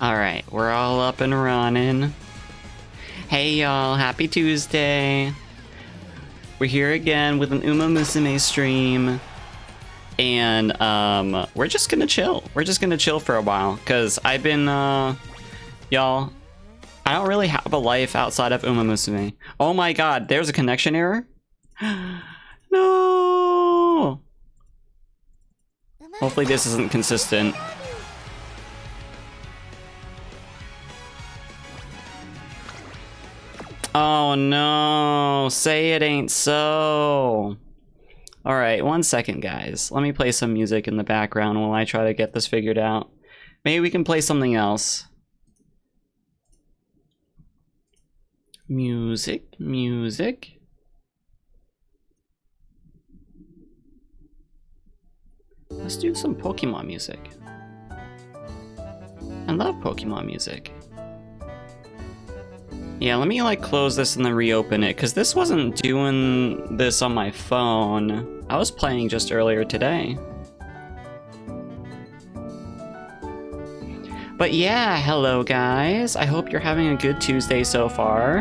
Alright, we're all up and running. Hey y'all, happy Tuesday. We're here again with an Umamusume stream. And we're just gonna chill. We're just gonna chill for a while. Cause I've been y'all, I don't really have a life outside of Umamusume. Oh my god, there's a connection error? No! Hopefully this isn't consistent. Oh no, say it ain't so. Alright, 1 second guys. Let me play some music in the background while I try to get this figured out. Maybe we can play something else. Music. Let's do some Pokemon music. I love Pokemon music. Yeah, let me like close this and then reopen it, because this wasn't doing this on my phone. I was playing just earlier today. But yeah, hello guys. I hope you're having a good Tuesday so far.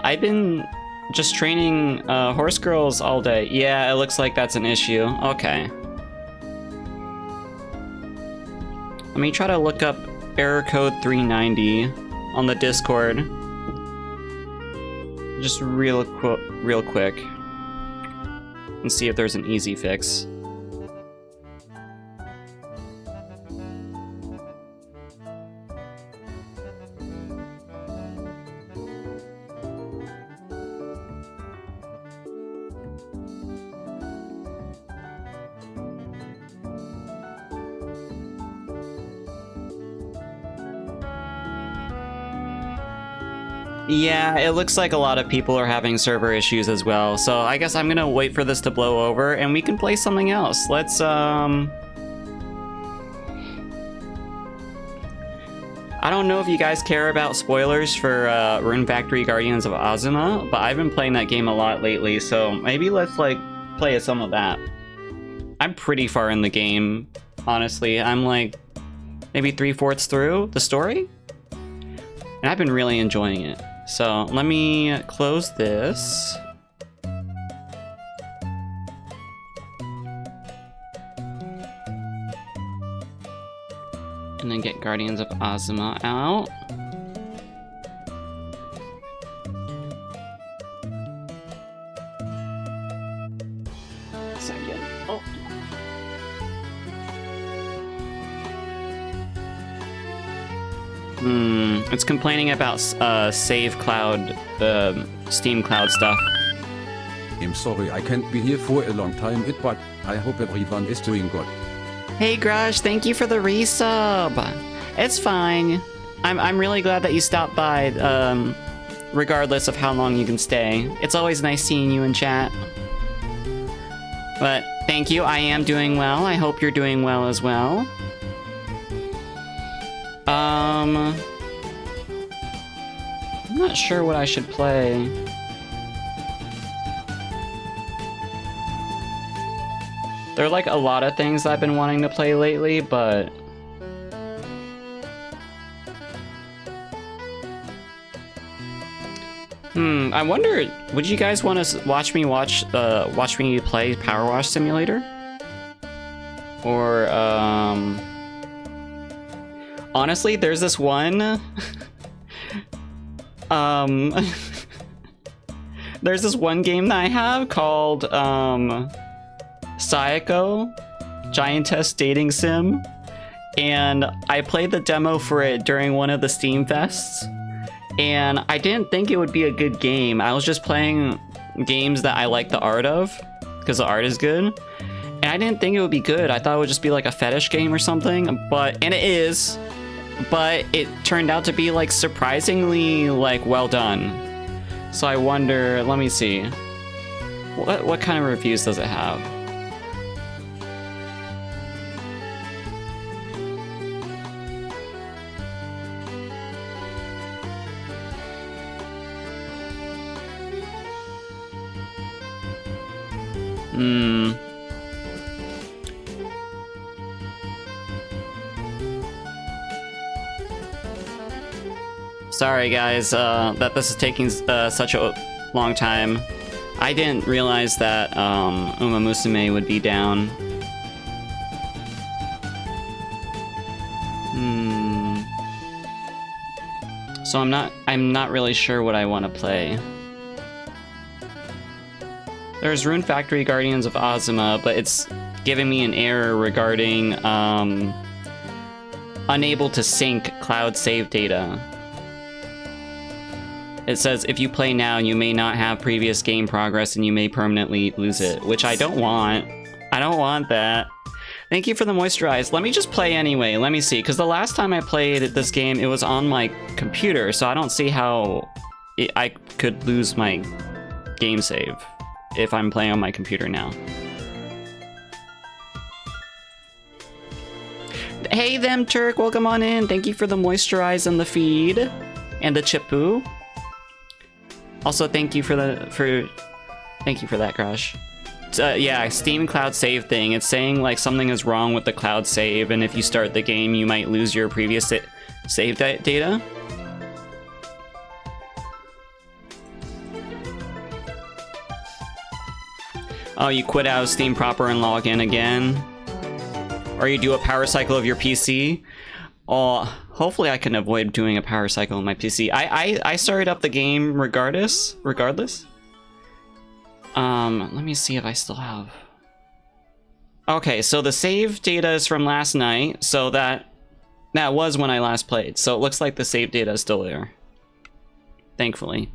I've been just training horse girls all day. Yeah, it looks like that's an issue. Okay. Let me try to look up error code 390 on the Discord. Just real quick. And see if there's an easy fix. Yeah, it looks like a lot of people are having server issues as well, so I guess I'm gonna wait for this to blow over and we can play something else. Let's I don't know if you guys care about spoilers for Rune Factory Guardians of Azuma, but I've been playing that game a lot lately, so maybe let's like play some of that. I'm pretty far in the game, honestly. I'm like maybe 3/4 through the story, and I've been really enjoying it. So let me close this. And then get Guardians of Azuma out. Second. Oh. It's complaining about save cloud, Steam cloud stuff. I'm sorry I can't be here for a long time, but I hope everyone is doing good. Hey Grush, thank you for the resub. It's fine. I'm really glad that you stopped by, regardless of how long you can stay. It's always nice seeing you in chat. But thank you, I am doing well. I hope you're doing well as well. I'm not sure what I should play. There are like a lot of things I've been wanting to play lately, but I wonder, would you guys want to watch me play Power Wash Simulator? Or honestly, there's this one there's this one game that I have called Sayako Giantess Dating Sim, and I played the demo for it during one of the Steam Fests, and I didn't think it would be a good game. I was just playing games that I like the art of, because the art is good, and I didn't think it would be good. I thought it would just be like a fetish game or something, and it is, but it turned out to be like surprisingly like well done. So I wonder, let me see, what kind of reviews does it have? Sorry guys, that this is taking such a long time. I didn't realize that Umamusume would be down. So I'm not really sure what I want to play. There's Rune Factory Guardians of Azuma, but it's giving me an error regarding unable to sync cloud save data. It says if you play now, you may not have previous game progress and you may permanently lose it, which I don't want. I don't want that. Thank you for the moisturize. Let me just play anyway. Let me see, because the last time I played this game, it was on my computer, so I don't see how I could lose my game save if I'm playing on my computer now. Hey them Turk, welcome on in. Thank you for the moisturize and the feed and the chippu. Also, thank you for that, Crash. Yeah, Steam cloud save thing. It's saying like something is wrong with the cloud save, and if you start the game, you might lose your previous save data. Oh, you quit out of Steam proper and log in again? Or you do a power cycle of your PC? Oh, hopefully I can avoid doing a power cycle on my PC. I started up the game regardless. Let me see if I still have... Okay, so the save data is from last night, so that was when I last played. So it looks like the save data is still there. Thankfully.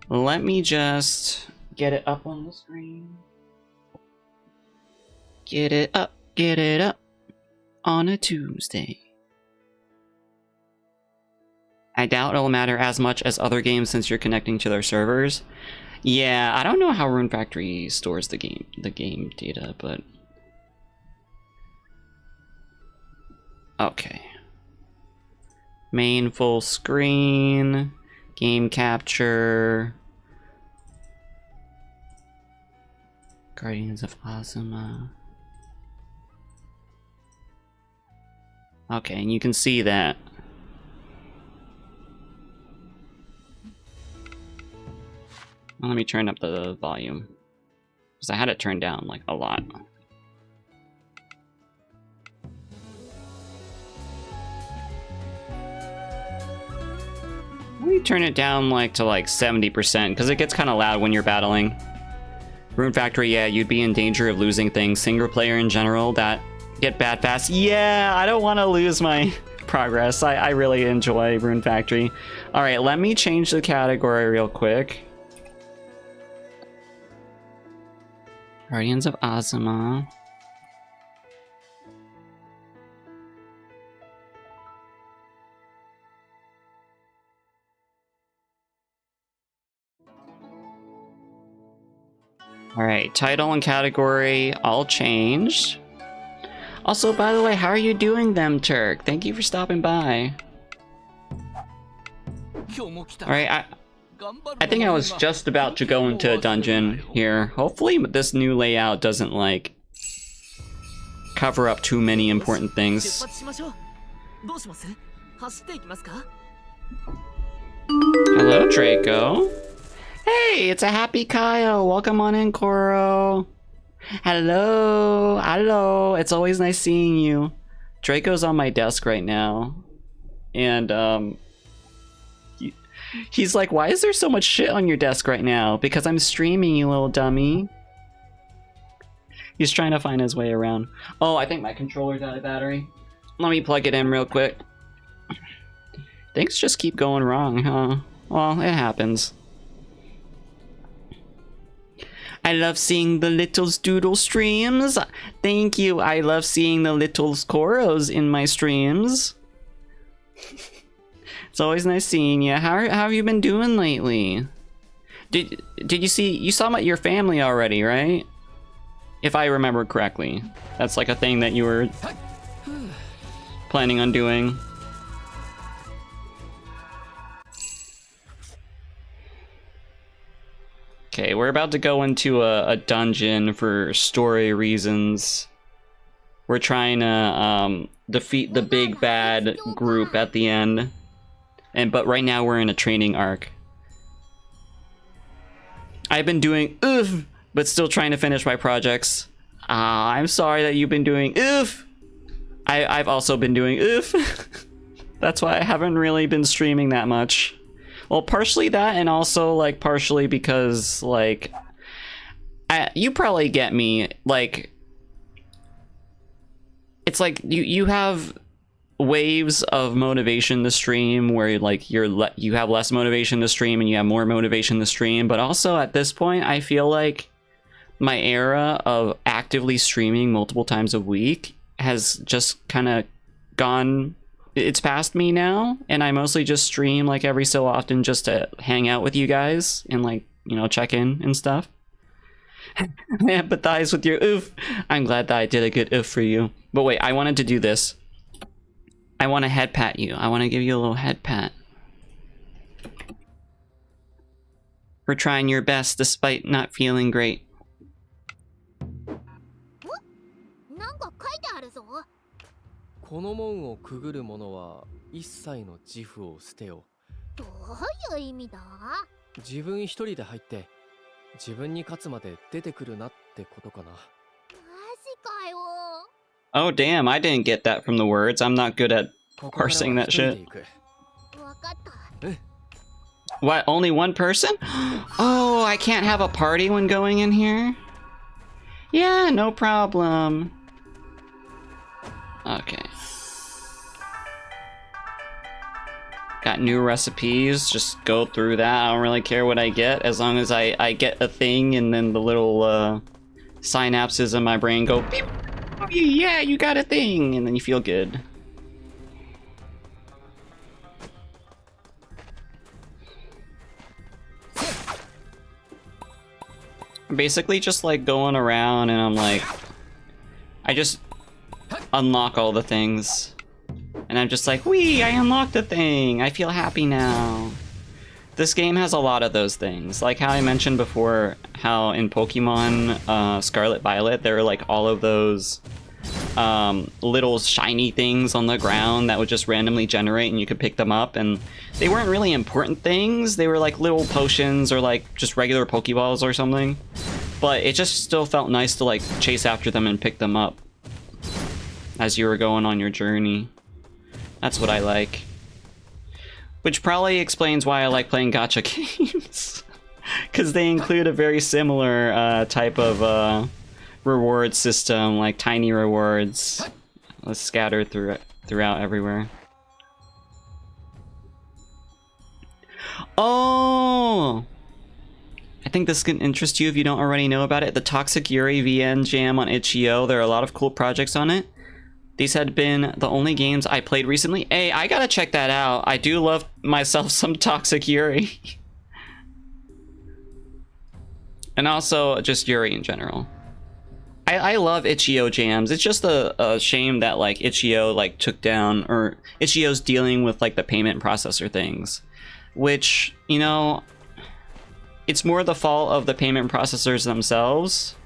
Let me just get it up on the screen. Get it up on a Tuesday. I doubt it'll matter as much as other games since you're connecting to their servers. Yeah, I don't know how Rune Factory stores the game data, but... Okay. Main full screen, game capture, Guardians of Azuma. Okay, and you can see that. Well, let me turn up the volume, because I had it turned down like a lot. Let me turn it down like to like 70%, because it gets kind of loud when you're battling. Rune Factory, yeah, you'd be in danger of losing things. Single player in general, that get bad fast. Yeah, I don't want to lose my progress. I really enjoy Rune Factory. All right, let me change the category real quick. Guardians of Azuma. Alright, title and category all changed. Also, by the way, how are you doing, them Turk? Thank you for stopping by. Alright, I think I was just about to go into a dungeon here. Hopefully this new layout doesn't like cover up too many important things. Hello, Draco. Hey, it's a happy Kyle. Welcome on in, Koro. Hello. It's always nice seeing you. Draco's on my desk right now. And, he's like, why is there so much shit on your desk right now? Because I'm streaming, you little dummy. He's trying to find his way around. Oh, I think my controller's out of battery. Let me plug it in real quick. Things just keep going wrong, huh? Well, it happens. I love seeing the Littles Doodle streams. Thank you. I love seeing the Littles Koros in my streams. It's always nice seeing you. How have you been doing lately? Did you see, you saw your family already, right? If I remember correctly. That's like a thing that you were planning on doing. Okay, we're about to go into a dungeon for story reasons. We're trying to defeat the big bad group at the end. but right now we're in a training arc. I've been doing oof, but still trying to finish my projects. I'm sorry that you've been doing oof. I've also been doing oof. That's why I haven't really been streaming that much. Well, partially that, and also like partially because like you probably get me. Like it's like you have waves of motivation to stream where like you have less motivation to stream and you have more motivation to stream, but also at this point I feel like my era of actively streaming multiple times a week has just kind of gone, it's past me now, and I mostly just stream like every so often just to hang out with you guys and like, you know, check in and stuff. I empathize with your oof. I'm glad that I did a good oof for you. But wait, I wanted to do this. I want to head pat you. I want to give you a little head pat. For trying your best despite not feeling great. なんか書いてあるぞ。この門をくぐる者は一切の自負を捨てよ。どういう意味だ？自分一人で入って自分に勝つまで出てくるなってことかな。マジかよ。 Oh damn, I didn't get that from the words. I'm not good at parsing that shit. わかった。 What, only one person? Oh, I can't have a party when going in here? Yeah, no problem. Okay. Got new recipes, just go through that. I don't really care what I get, as long as I get a thing and then the little synapses in my brain go beep. Yeah, you got a thing, and then you feel good. I'm basically just like going around and I'm like, I just unlock all the things. And I'm just like, wee, I unlocked a thing. I feel happy now. This game has a lot of those things. Like how I mentioned before, how in Pokemon Scarlet Violet, there are like all of those little shiny things on the ground that would just randomly generate and you could pick them up, and they weren't really important things. They were like little potions or like just regular Pokeballs or something, but it just still felt nice to like chase after them and pick them up as you were going on your journey. That's what I like, which probably explains why I like playing gacha games, because they include a very similar type of reward system, like tiny rewards scattered throughout everywhere. Oh! I think this can interest you if you don't already know about it. The Toxic Yuri VN Jam on itch.io. There are a lot of cool projects on it. These had been the only games I played recently. Hey, I gotta check that out. I do love myself some Toxic Yuri. And also just Yuri in general. I love itch.io jams. It's just a shame that like itch.io like took down, or itch.io's dealing with like the payment processor things, which, you know, it's more the fault of the payment processors themselves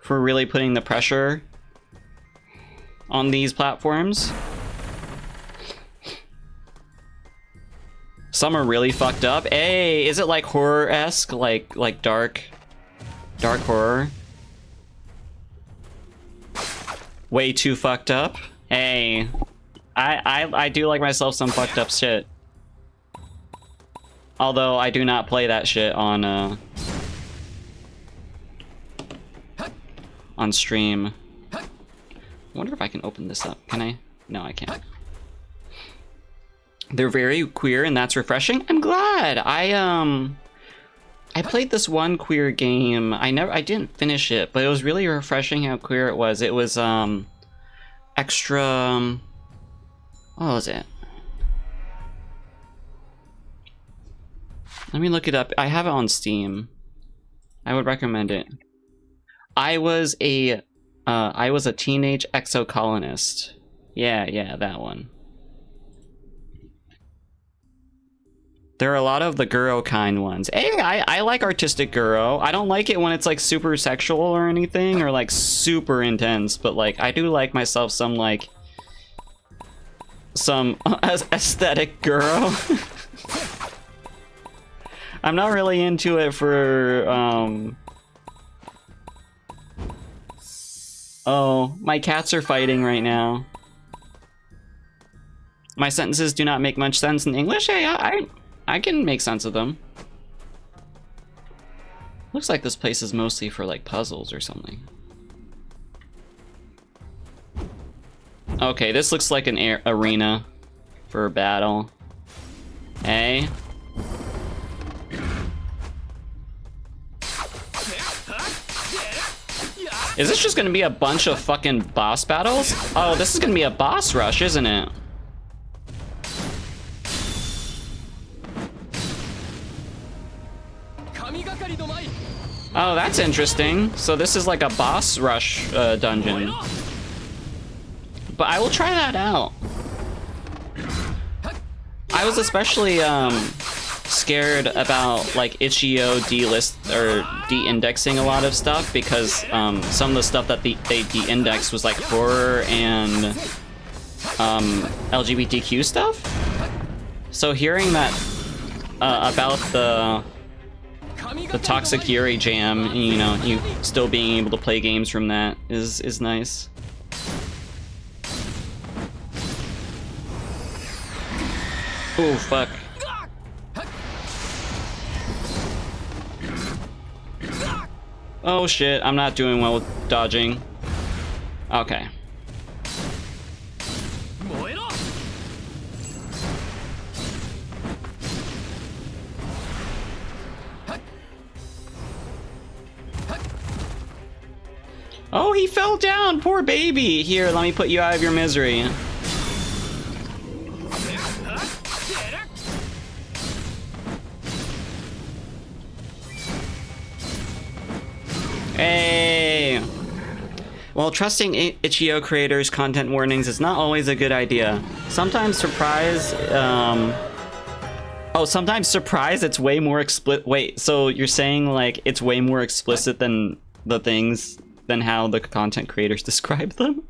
for really putting the pressure on these platforms. Some are really fucked up. Hey, is it like horror-esque, like dark horror? Way too fucked up? Hey, I do like myself some fucked up shit. Although I do not play that shit on stream. I wonder if I can open this up. Can I? No, I can't. They're very queer and that's refreshing. I'm glad. I played this one queer game. I didn't finish it, but it was really refreshing how queer it was. It was extra what was it? Let me look it up. I have it on Steam. I would recommend it. I was a teenage exocolonist. Yeah, that one. There are a lot of the Guro kind ones. Hey, I like artistic Guro. I don't like it when it's like super sexual or anything, or like super intense, but like I do like myself some like some aesthetic girl. I'm not really into it for Oh, my cats are fighting right now. My sentences do not make much sense in English. Hey, I can make sense of them. Looks like this place is mostly for like puzzles or something. Okay, this looks like an arena for a battle. Hey. Is this just gonna be a bunch of fucking boss battles? Oh, this is gonna be a boss rush, isn't it? Oh, that's interesting. So this is like a boss rush dungeon. But I will try that out. I was especially scared about like itch.io de-indexing a lot of stuff because some of the stuff that they de-indexed was like horror and LGBTQ stuff. So hearing that about the Toxic Yuri jam, and, you know, you still being able to play games from that is nice. Oh fuck. Oh shit, I'm not doing well with dodging. Okay. Oh, he fell down, poor baby. Here, let me put you out of your misery. Hey! Well, trusting itch.io creators' content warnings is not always a good idea. Sometimes surprise, Oh, sometimes surprise, it's way more explicit. Wait, so you're saying, like, it's way more explicit than the things, than how the content creators describe them?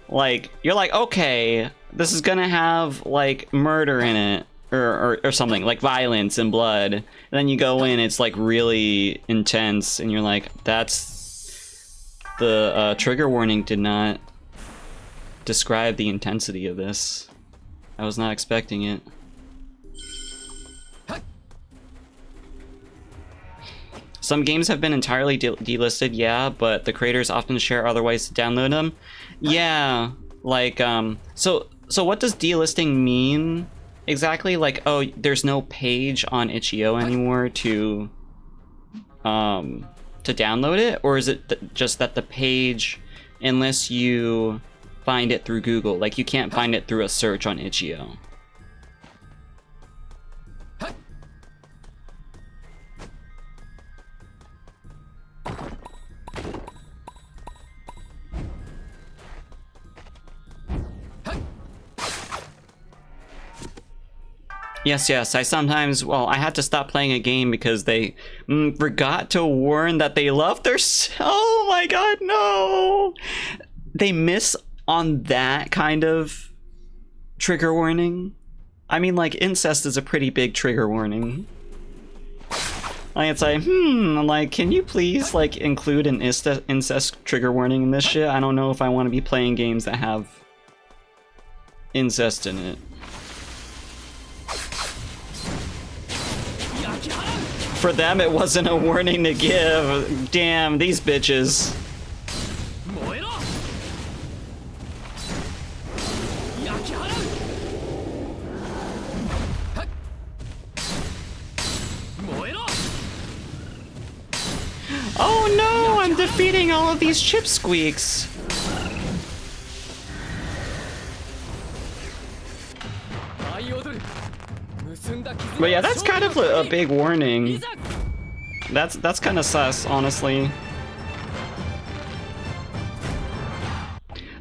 Like, you're like, okay, this is gonna have, like, murder in it. Or something, like violence and blood. And then you go in, it's like really intense, and you're like, that's... The trigger warning did not describe the intensity of this. I was not expecting it. Some games have been entirely delisted, yeah, but the creators often share other ways to download them. Yeah, like, so what does delisting mean? Exactly, like, oh, there's no page on itch.io anymore to download it, or is it just that the page, unless you find it through Google, like you can't find it through a search on itch.io? Yes, I sometimes, well, I had to stop playing a game because they forgot to warn that they love their, oh my god, no! They miss on that kind of trigger warning. I mean, like, incest is a pretty big trigger warning. Like, it's like, like, can you please, like, include an incest trigger warning in this shit? I don't know if I want to be playing games that have incest in it. For them, it wasn't a warning to give. Damn, these bitches. Oh no, I'm defeating all of these chip squeaks. But yeah, that's kind of a big warning. That's kind of sus, honestly.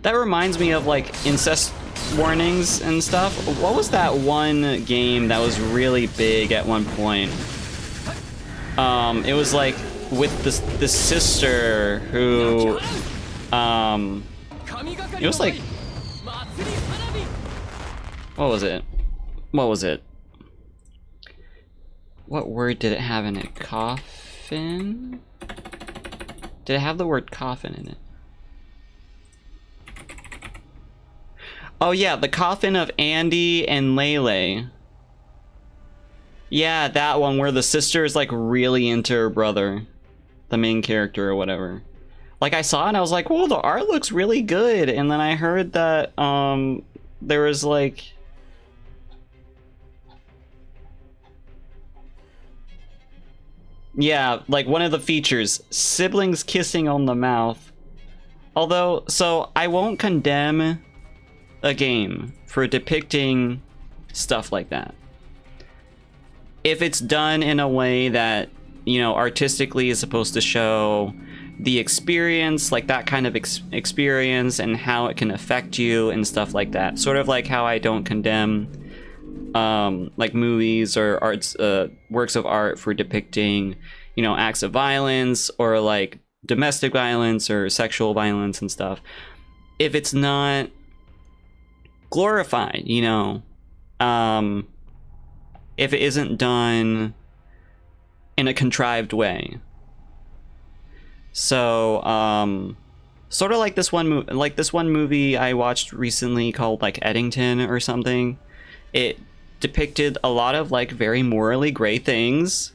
That reminds me of like incest warnings and stuff. What was that one game that was really big at one point? It was like with this sister who It was like, what was it? What was it? What word did it have in it? Coffin? Did it have the word coffin in it? Oh yeah, the coffin of Andy and Lele. Yeah, that one where the sister is like really into her brother. The main character or whatever. Like I saw it and I was like, whoa, the art looks really good. And then I heard that there was like... Yeah, like one of the features, siblings kissing on the mouth. Although, so I won't condemn a game for depicting stuff like that. If it's done in a way that, you know, artistically is supposed to show the experience, like that kind of experience and how it can affect you and stuff like that. Sort of like how I don't condemn like movies or arts, works of art for depicting, you know, acts of violence or like domestic violence or sexual violence and stuff. If it's not glorified, you know, if it isn't done in a contrived way. So, sort of like this one movie I watched recently called like Eddington or something. It depicted a lot of like very morally gray things,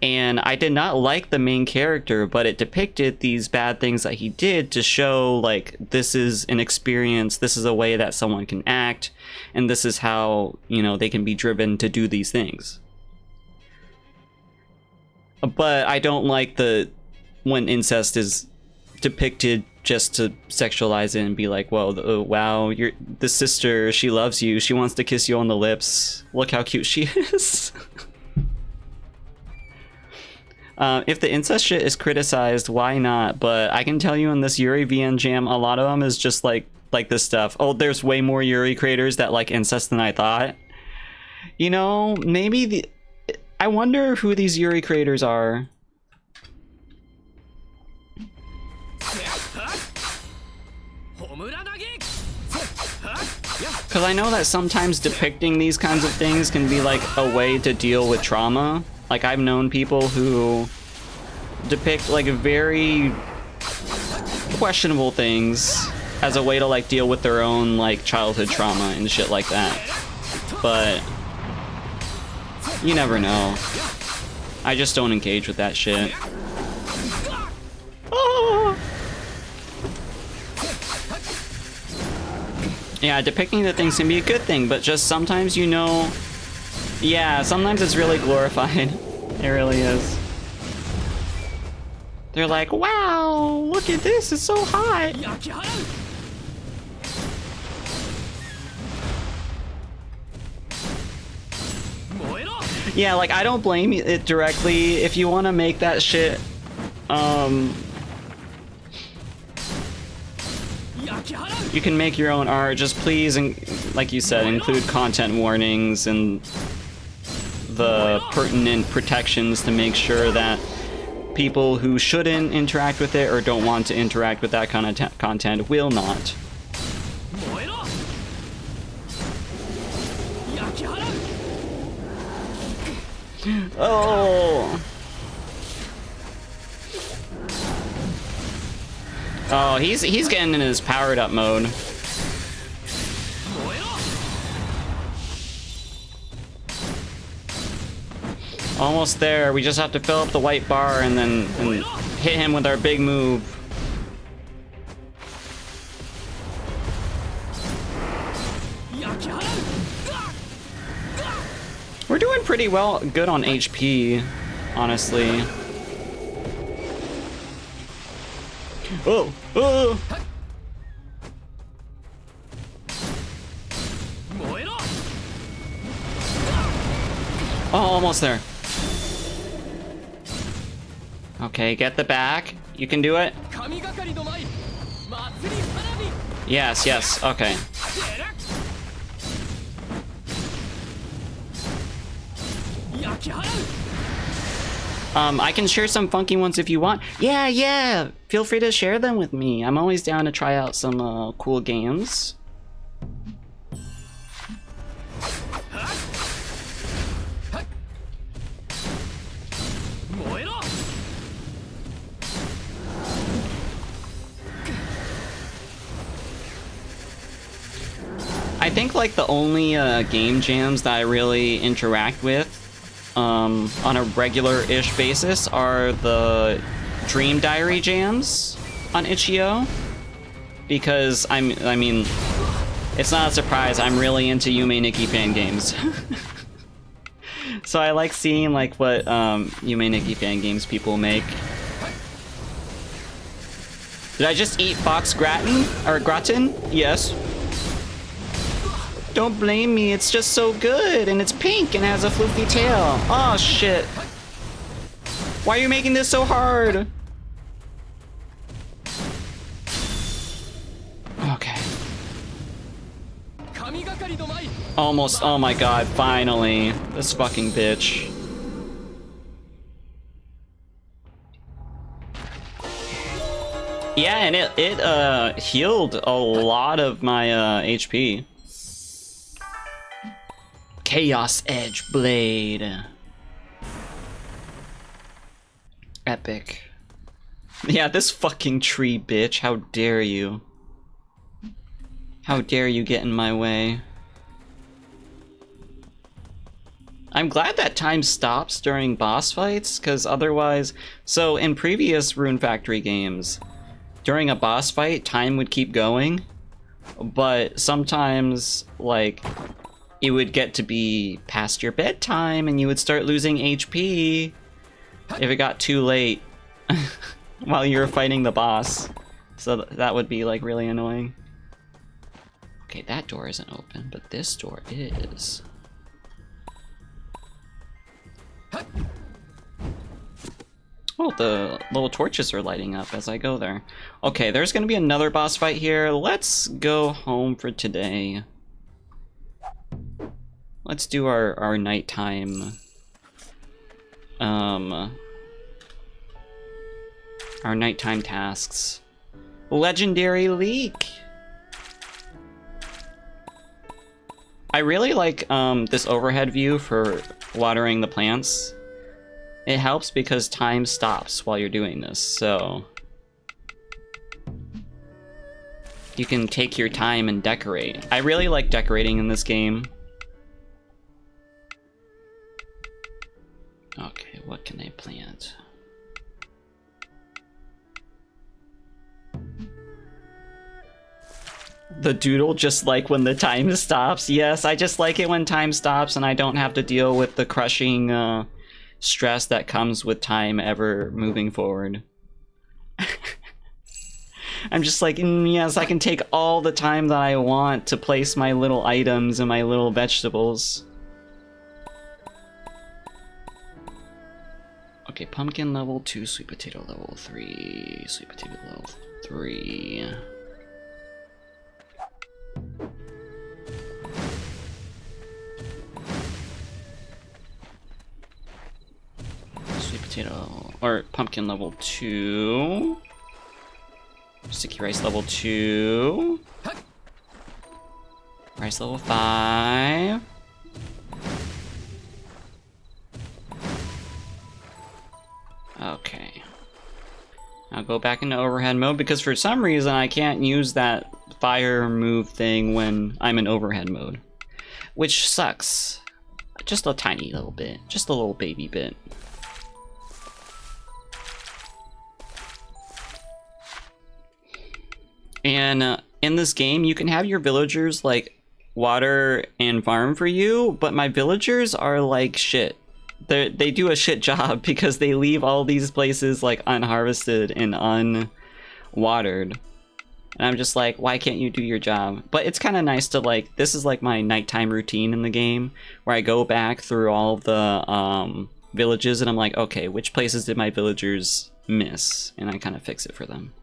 and I did not like the main character, but it depicted these bad things that he did to show like this is an experience, this is a way that someone can act, and this is how, you know, they can be driven to do these things. But I don't like when incest is depicted just to sexualize it and be like, well, wow, the sister, she loves you, she wants to kiss you on the lips, look how cute she is. If the incest shit is criticized, why not? But I can tell you in this Yuri VN jam, a lot of them is just like this stuff. Oh, there's way more Yuri creators that like incest than I thought. You know, maybe I wonder who these Yuri creators are. Because I know that sometimes depicting these kinds of things can be like a way to deal with trauma. Like I've known people who depict like very questionable things as a way to like deal with their own like childhood trauma and shit like that. But you never know. I just don't engage with that shit. Oh! Yeah, depicting the things can be a good thing, but just sometimes, you know, yeah, sometimes it's really glorified. It really is. They're like, wow, look at this, it's so hot. Yeah, like, I don't blame it directly. If you want to make that shit, you can make your own art. Just please, like you said, include content warnings and the pertinent protections to make sure that people who shouldn't interact with it or don't want to interact with that kind of content will not. Oh! Oh, he's getting in his powered up mode. Almost there. We just have to fill up the white bar and then hit him with our big move. We're doing pretty good on HP, honestly. Oh! Oh! Oh, almost there. Okay, get the back. You can do it. Yes, yes, okay. I can share some funky ones if you want. Yeah. Feel free to share them with me. I'm always down to try out some cool games. I think like the only game jams that I really interact with on a regular-ish basis are the Dream Diary jams on itch.io, because I mean, it's not a surprise, I'm really into Yume Nikki fan games. So I like seeing like what Yume Nikki fan games people make. Did I just eat fox gratin? Or gratin? Yes. Don't blame me, it's just so good, and it's pink and has a floofy tail. Oh shit. Why are you making this so hard? Okay. Almost, oh my god, finally. This fucking bitch. Yeah, and it healed a lot of my HP. Chaos Edge Blade. Epic. Yeah, this fucking tree, bitch. How dare you? How dare you get in my way? I'm glad that time stops during boss fights, because otherwise... So, in previous Rune Factory games, during a boss fight, time would keep going, but sometimes, like... it would get to be past your bedtime and you would start losing HP if it got too late while you were fighting the boss. So that would be like really annoying. Okay, that door isn't open, but this door is. Oh, the little torches are lighting up as I go there. Okay, there's gonna be another boss fight here. Let's go home for today. Let's do our nighttime, our nighttime tasks. Legendary leak. I really like this overhead view for watering the plants. It helps because time stops while you're doing this, so you can take your time and decorate. I really like decorating in this game. Okay, what can I plant? The Doodle, just like when the time stops. Yes, I just like it when time stops and I don't have to deal with the crushing stress that comes with time ever moving forward. I'm just like, yes, I can take all the time that I want to place my little items and my little vegetables. Okay, pumpkin level 2, sweet potato level 3, sweet potato level 3. Sweet potato, or pumpkin level 2. Sticky rice level 2. Rice level 5. Okay. I'll go back into overhead mode because for some reason I can't use that fire move thing when I'm in overhead mode. Which sucks. Just a tiny little bit. Just a little baby bit. And in this game, you can have your villagers like water and farm for you, but my villagers are like shit. They do a shit job because they leave all these places like unharvested and unwatered. And I'm just like, why can't you do your job? But it's kind of nice to like, this is like my nighttime routine in the game where I go back through all the villages and I'm like, okay, which places did my villagers miss? And I kind of fix it for them.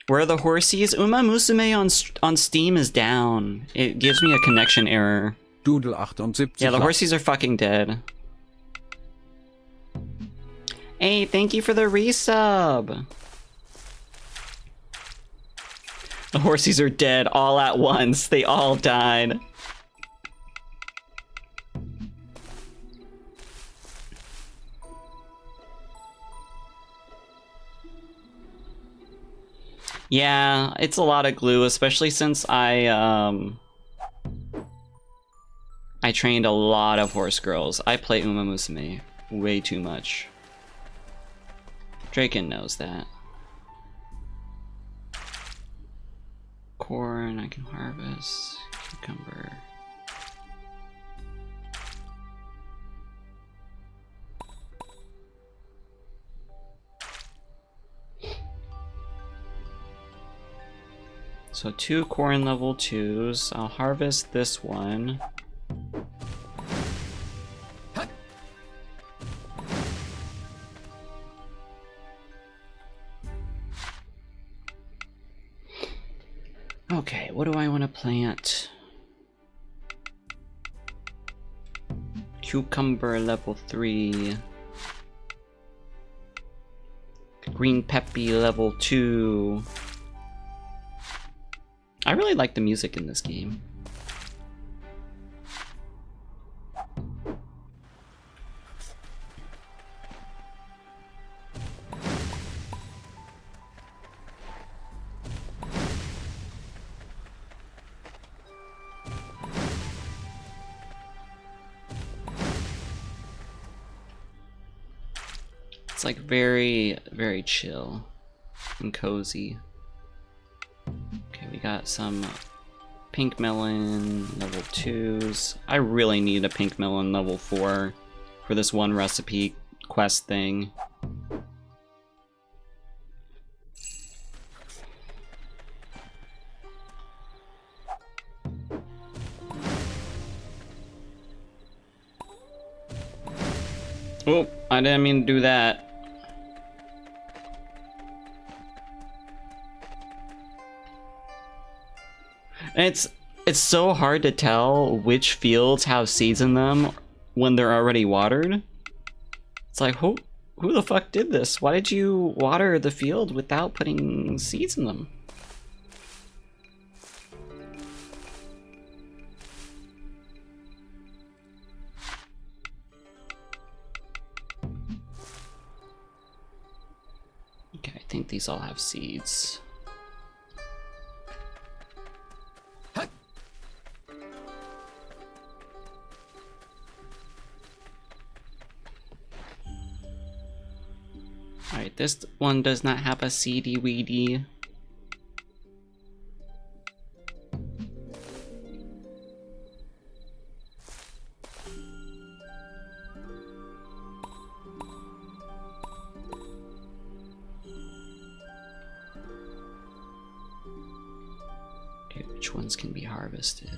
Where are the horsies? Umamusume on Steam is down. It gives me a connection error. Doodle 78. Yeah, the horsies are fucking dead. Hey, thank you for the resub. The horsies are dead all at once. They all died. Yeah, it's a lot of glue, especially since I trained a lot of horse girls. I play Umamusume way too much. Draken knows that. Corn, I can harvest. Cucumber. So 2 corn level 2s. I'll harvest this one. Okay, what do I want to plant? Cucumber level 3. Green peppy level 2. I really like the music in this game. It's like very, very chill and cozy. Okay, we got some pink melon level 2s. I really need a pink melon level 4 for this one recipe quest thing. Oh, I didn't mean to do that. And it's so hard to tell which fields have seeds in them when they're already watered. It's like, who the fuck did this? Why did you water the field without putting seeds in them? Okay, I think these all have seeds. Alright, this one does not have a seedy weedy. Okay, which ones can be harvested?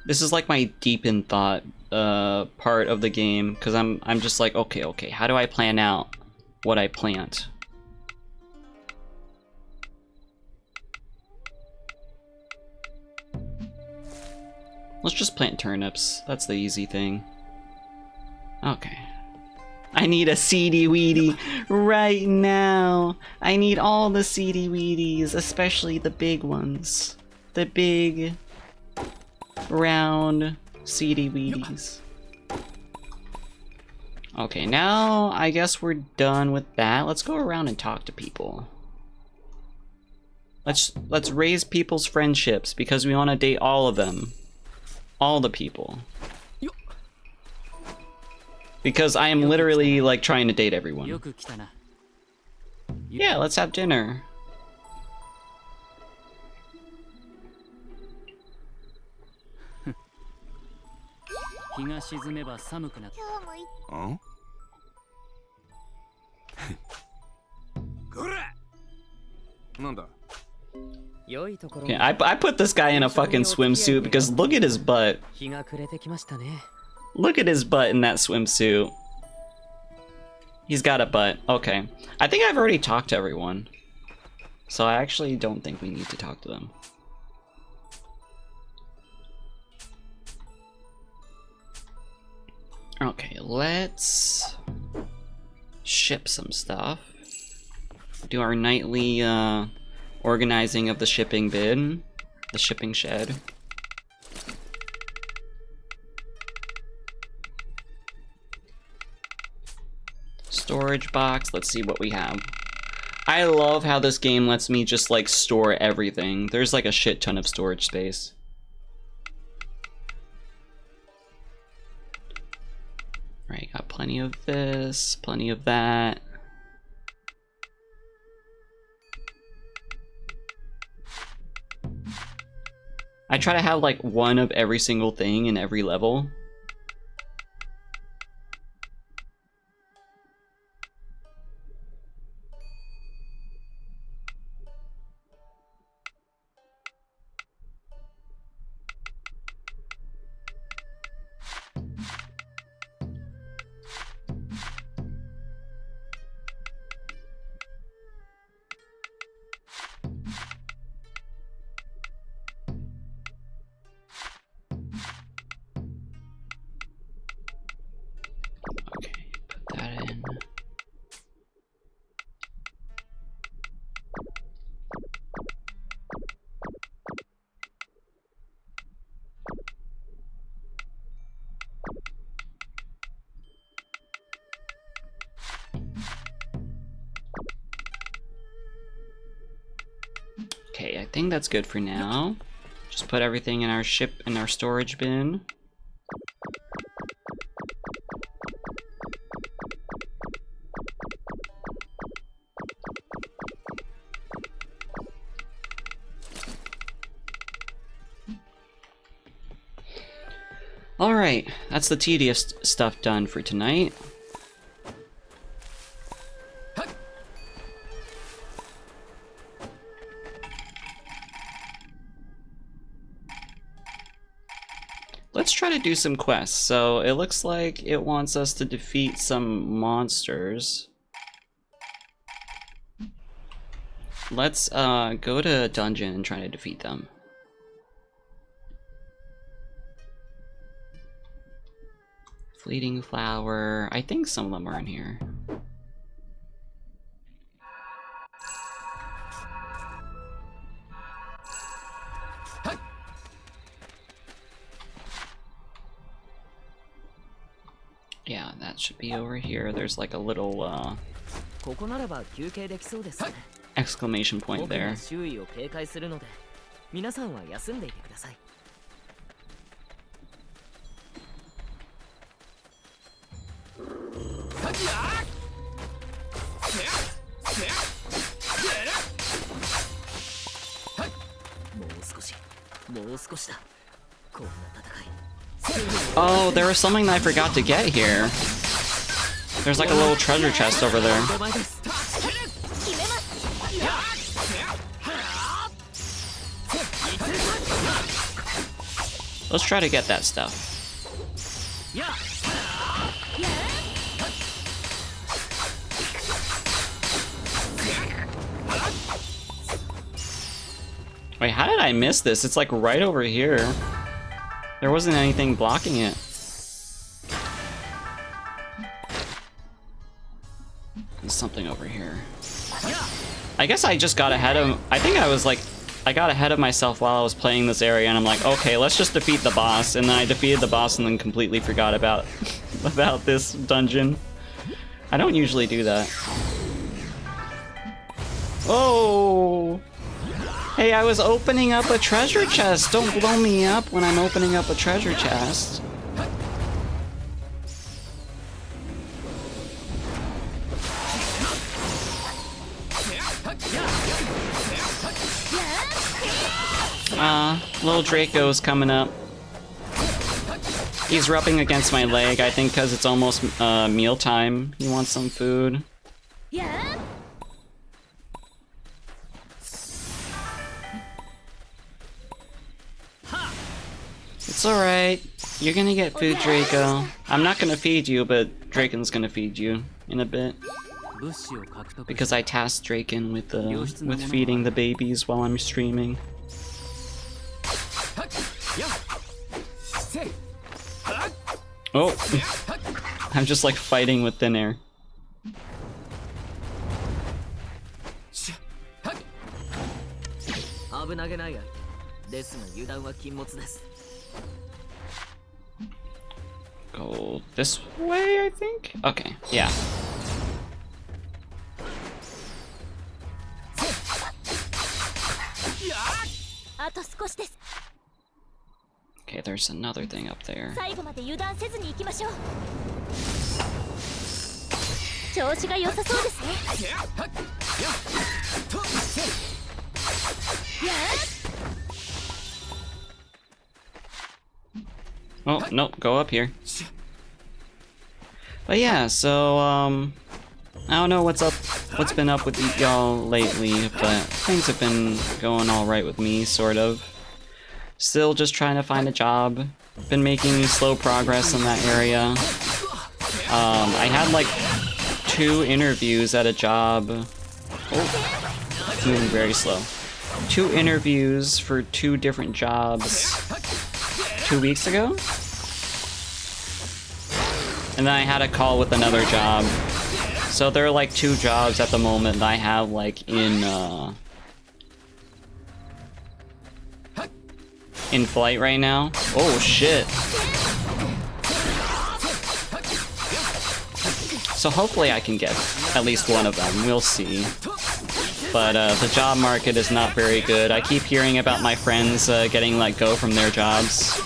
This is like my deep in thought part of the game, because I'm just like, okay, how do I plan out what I plant? Let's just plant turnips. That's the easy thing. Okay. I need a seedy weedy right now. I need all the seedy weedies, especially the big ones. The big round seedy weedies. Okay, now I guess we're done with that. Let's go around and talk to people. Let's raise people's friendships because we want to date all of them. All the people. Because I am literally like trying to date everyone. Yeah, let's have dinner. Huh? Okay, I put this guy in a fucking swimsuit because look at his butt. Look at his butt in that swimsuit. He's got a butt. Okay. I think I've already talked to everyone. So I actually don't think we need to talk to them. Okay, let's ship some stuff. Do our nightly organizing of the shipping bin, the shipping shed. Storage box, let's see what we have. I love how this game lets me just like store everything. There's like a shit ton of storage space. Right, got plenty of this, plenty of that. I try to have like one of every single thing in every level. Okay, I think that's good for now. Just put everything in our storage bin. Alright, that's the tedious stuff done for tonight. Let's try to do some quests. So it looks like it wants us to defeat some monsters. Let's go to a dungeon and try to defeat them. Fleeting flower. I think some of them are in here. Yeah, that should be over here. There's like a little exclamation point there. Oh, there was something that I forgot to get here. There's like a little treasure chest over there. Let's try to get that stuff. Wait, how did I miss this? It's like right over here. There wasn't anything blocking it. There's something over here. I guess I just got ahead of... I think I was like... I got ahead of myself while I was playing this area, and I'm like, okay, let's just defeat the boss. And then I defeated the boss and then completely forgot about about this dungeon. I don't usually do that. Oh! Hey, I was opening up a treasure chest. Don't blow me up when I'm opening up a treasure chest. Little Draco's coming up. He's rubbing against my leg, I think because it's almost mealtime. He wants some food. Yeah. It's alright. You're gonna get food, Draco. I'm not gonna feed you, but Draken's gonna feed you in a bit. Because I tasked Draken with feeding the babies while I'm streaming. Oh! I'm just like fighting with thin air. 危なげないがですが油断は禁物です Go this way, I think? Okay, yeah. Okay, there's another thing up there. 最後まで油断せずに行きましょう。調子が良さそうですね。Oh, nope, go up here. But yeah, so, I don't know what's been up with y'all lately, but things have been going alright with me, sort of. Still just trying to find a job. Been making slow progress in that area. I had like 2 interviews at a job. Oh, it's moving very slow. 2 interviews for 2 different jobs 2 weeks ago? And then I had a call with another job. So there are like 2 jobs at the moment that I have like in flight right now. Oh shit. So hopefully I can get at least one of them. We'll see. But the job market is not very good. I keep hearing about my friends getting let go from their jobs.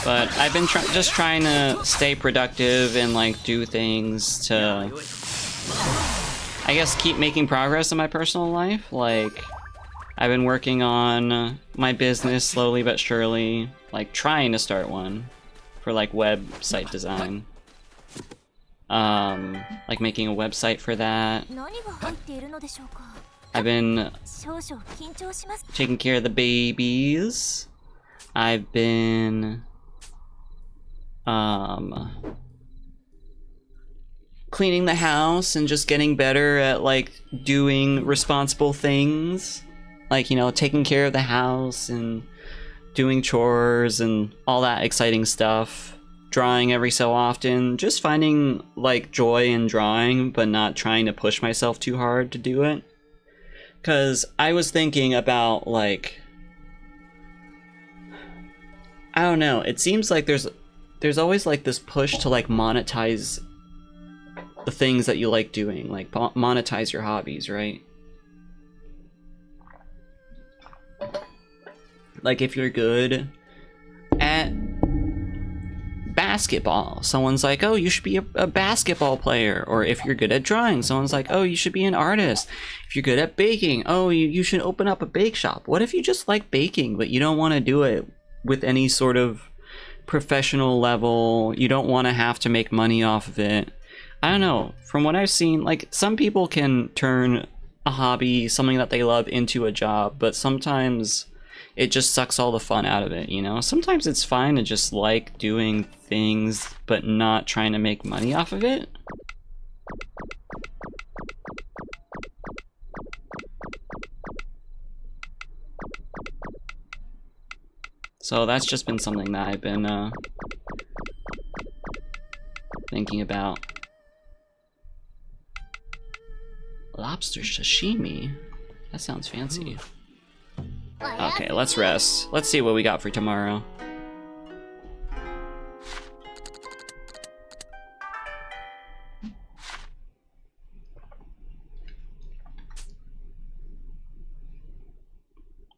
But I've been just trying to stay productive and like do things to, I guess, keep making progress in my personal life. Like, I've been working on my business slowly but surely, like trying to start one for like website design. Like making a website for that. I've been taking care of the babies. I've been cleaning the house and just getting better at like doing responsible things, like, you know, taking care of the house and doing chores and all that exciting stuff. Drawing every so often, just finding like joy in drawing but not trying to push myself too hard to do it. Cause I was thinking about like, I don't know, it seems like there's always like this push to like monetize the things that you like doing, like monetize your hobbies, right? Like if you're good at basketball, someone's like, oh, you should be a basketball player. Or if you're good at drawing, someone's like, oh, you should be an artist. If you're good at baking, oh, you should open up a bake shop. What if you just like baking but you don't want to do it with any sort of professional level? You don't want to have to make money off of it. I don't know, from what I've seen, like some people can turn a hobby, something that they love, into a job, but sometimes it just sucks all the fun out of it, you know? Sometimes it's fine to just like doing things but not trying to make money off of it. So that's just been something that I've been thinking about. Lobster sashimi? That sounds fancy. Okay, let's rest. Let's see what we got for tomorrow.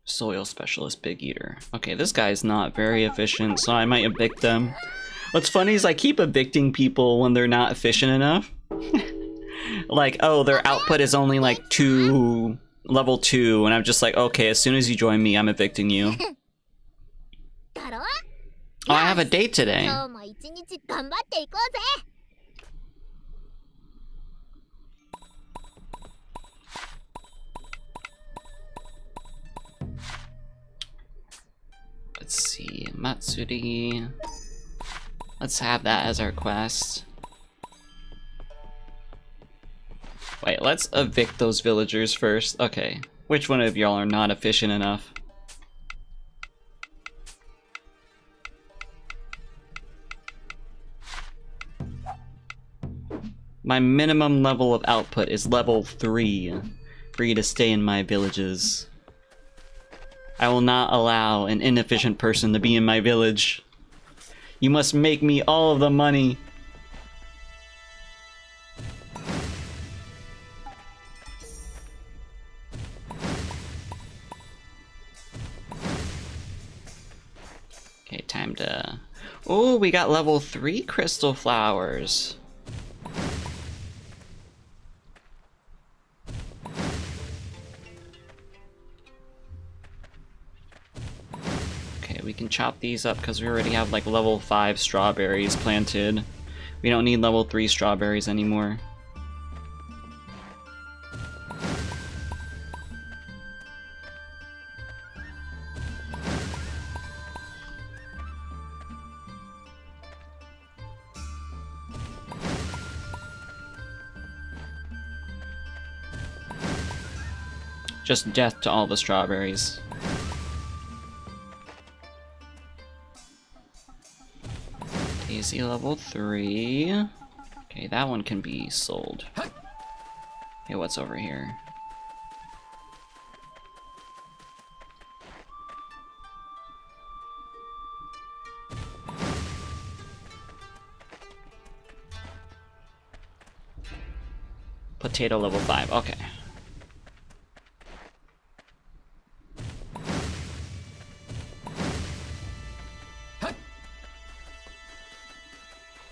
Soil specialist, big eater. Okay, this guy's not very efficient, so I might evict them. What's funny is I keep evicting people when they're not efficient enough. Like, oh, their output is only like level 2, and I'm just like, okay, as soon as you join me, I'm evicting you. Oh, I have a date today. Matsuri. Let's have that as our quest. Wait, let's evict those villagers first. Okay. Which one of y'all are not efficient enough? My minimum level of output is level 3 for you to stay in my villages. I will not allow an inefficient person to be in my village. You must make me all of the money. Okay, time to... Oh, we got level 3 crystal flowers. We can chop these up because we already have like level 5 strawberries planted. We don't need level 3 strawberries anymore. Just death to all the strawberries. Daisy level 3. Okay, that one can be sold. Okay, what's over here? Potato level 5, okay.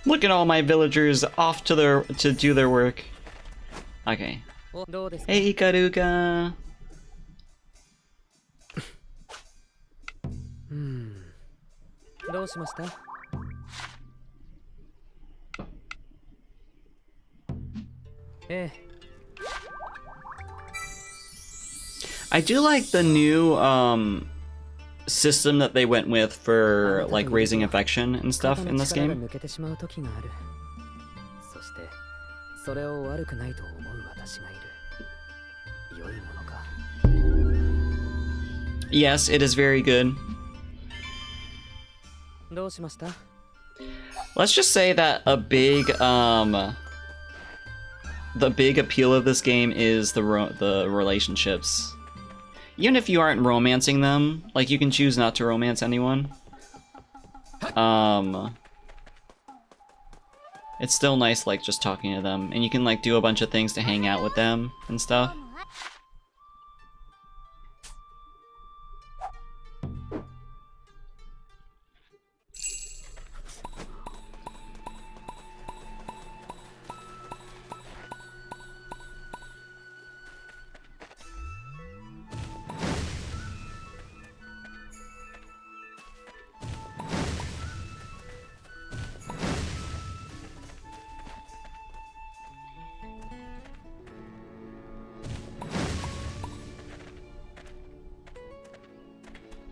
Look at all my villagers off to do their work. Okay. Hey, Ikaruga. I do like the new system that they went with for like raising affection and stuff in this game. Yes, it is very good. Let's just say that a big the big appeal of this game is the relationships. Even if you aren't romancing them, like you can choose not to romance anyone. It's still nice like just talking to them, and you can like do a bunch of things to hang out with them and stuff.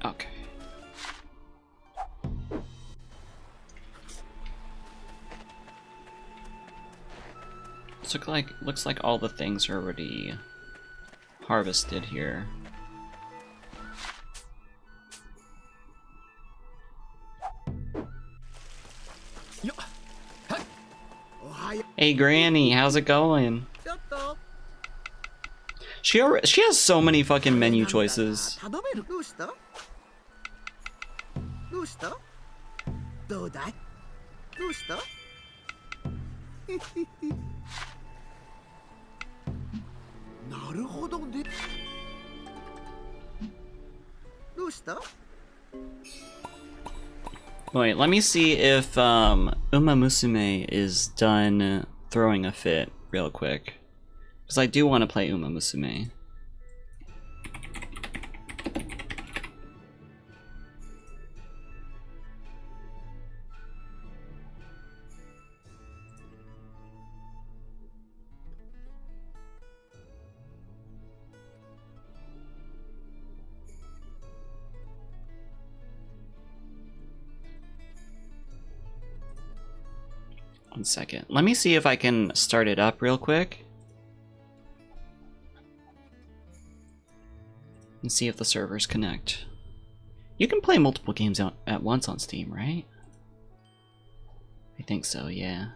Okay. Looks like all the things are already harvested here. Hey Granny, how's it going? She has so many fucking menu choices. Wait, let me see if Umamusume is done throwing a fit real quick. Because I do want to play Umamusume. 1 second. Let me see if I can start it up real quick. And see if the servers connect. You can play multiple games at once on Steam, right? I think so, yeah.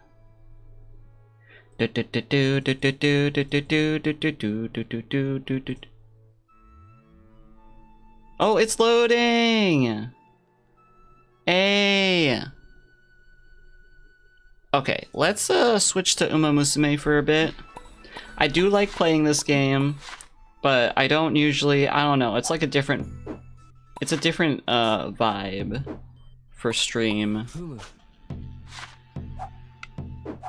Oh, it's loading! Hey! Okay, let's switch to Umamusume for a bit. I do like playing this game, but I don't usually, I don't know, it's like a different, it's a different vibe for stream.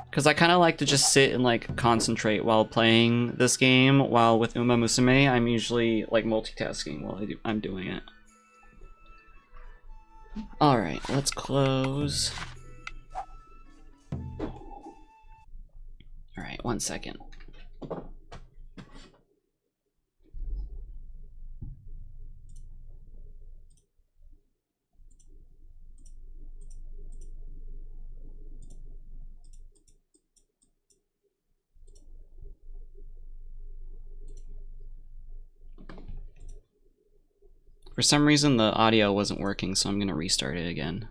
Because I kind of like to just sit and like concentrate while playing this game, while with Umamusume I'm usually like multitasking while I'm doing it. Alright, let's close. Alright, 1 second. For some reason the audio wasn't working, so I'm gonna restart it again.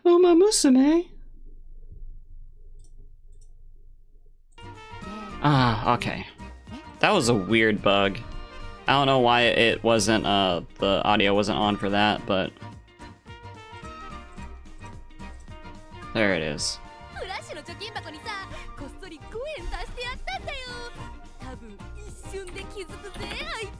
Umamusume! Ah, okay. That was a weird bug. I don't know why it wasn't, the audio wasn't on for that, but... There it is. フラッシュの貯金箱にさ、こっそり5円出してやったんだよ。多分一瞬で気づくぜ、あいつ。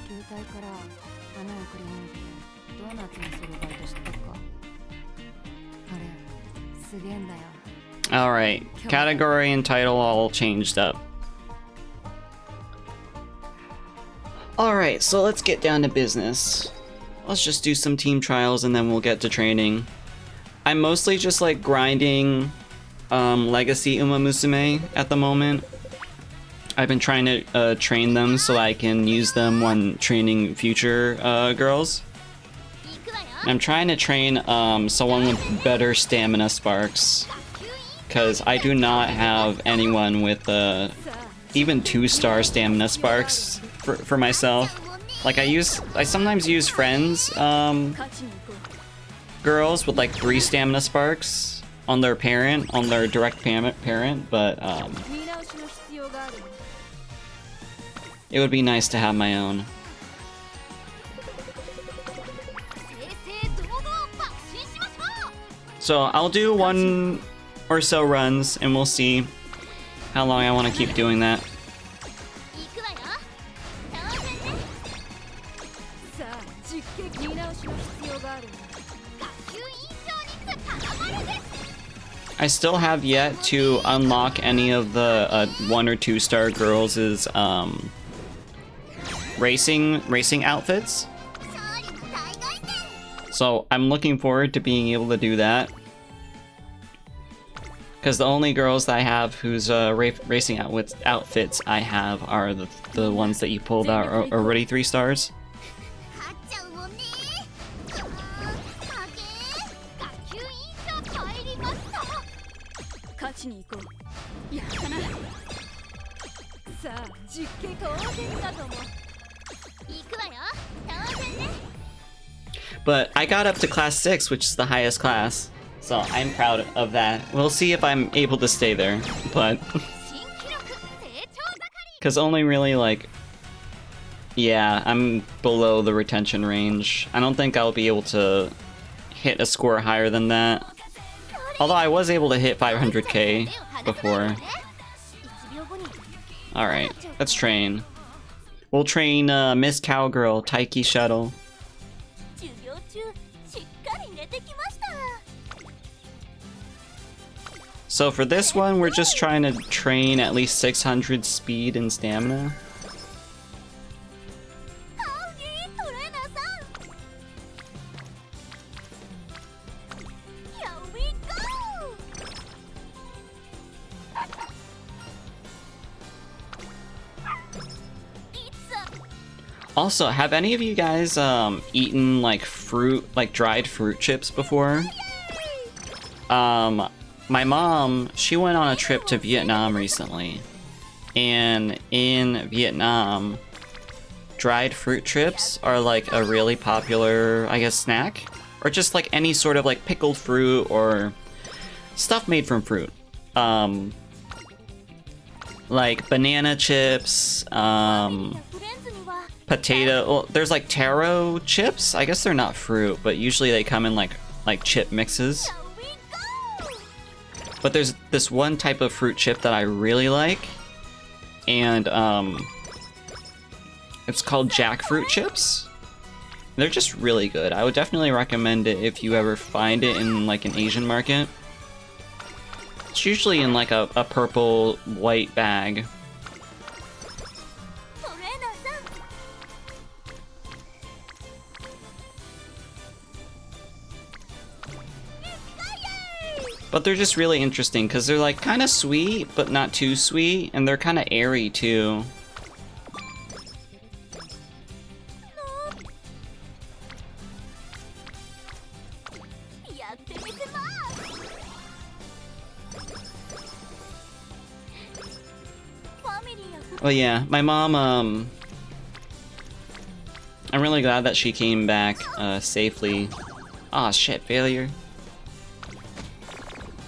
球体から穴をくり抜いてドーナツにするバイトしてたか。あれ、すげえんだよ。Alright, category and title all changed up. Alright, so let's get down to business. Let's just do some team trials and then we'll get to training. I'm mostly just like grinding Legacy Umamusume at the moment. I've been trying to train them so I can use them when training future girls. I'm trying to train someone with better stamina sparks, because I do not have anyone with even 2-star stamina sparks for myself. Like I sometimes use friends girls with like 3 stamina sparks on their parent, on their direct parent, but it would be nice to have my own. So I'll do 1 or so runs and we'll see how long I want to keep doing that. I still have yet to unlock any of the 1 or 2-star girls' racing outfits. So I'm looking forward to being able to do that. Because the only girls that I have whose racing outfits I have are the ones that you pulled out are already 3 stars. But I got up to class 6, which is the highest class, so I'm proud of that. We'll see if I'm able to stay there, but... Because only really, like... Yeah, I'm below the retention range. I don't think I'll be able to hit a score higher than that. Although I was able to hit 500k before. Alright, let's train. We'll train Miss Cowgirl, Taiki Shuttle. So for this one, we're just trying to train at least 600 speed and stamina. Also, have any of you guys eaten like fruit, like dried fruit chips before? My mom, she went on a trip to Vietnam recently, and in Vietnam, dried fruit chips are like a really popular, I guess, snack, or just like any sort of like pickled fruit or stuff made from fruit. Like banana chips, potato. Well, there's like taro chips. I guess they're not fruit, but usually they come in like chip mixes. But there's this one type of fruit chip that I really like, and it's called jackfruit chips. They're just really good. I would definitely recommend it if you ever find it in like an Asian market. It's usually in like a purple white bag. But they're just really interesting because they're like kind of sweet, but not too sweet, and they're kind of airy too. Well, yeah, my mom, I'm really glad that she came back safely. Aw, shit, failure.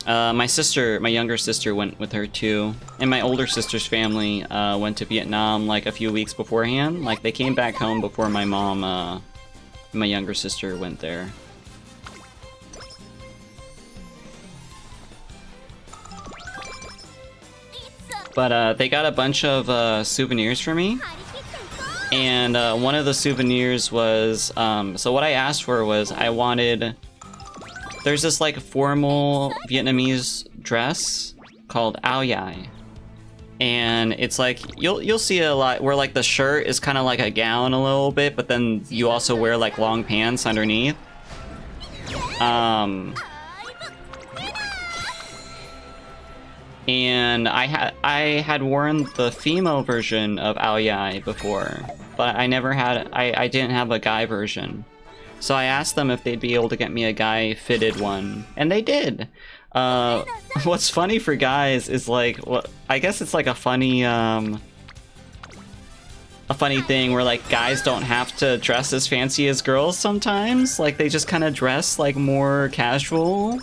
My sister, my younger sister went with her too, and my older sister's family went to Vietnam like a few weeks beforehand. Like they came back home before my mom, my younger sister went there. But they got a bunch of souvenirs for me, and one of the souvenirs was, so what I asked for was I wanted. There's this like formal Vietnamese dress called yall, and it's like you'll see a lot where like the shirt is kind of like a gown a little bit, but then you also wear like long pants underneath. And I had worn the female version of yall before, but I didn't have a guy version. So I asked them if they'd be able to get me a guy fitted one, and they did. What's funny for guys is like, I guess it's like a funny thing where like guys don't have to dress as fancy as girls sometimes. Like they just kind of dress like more casual.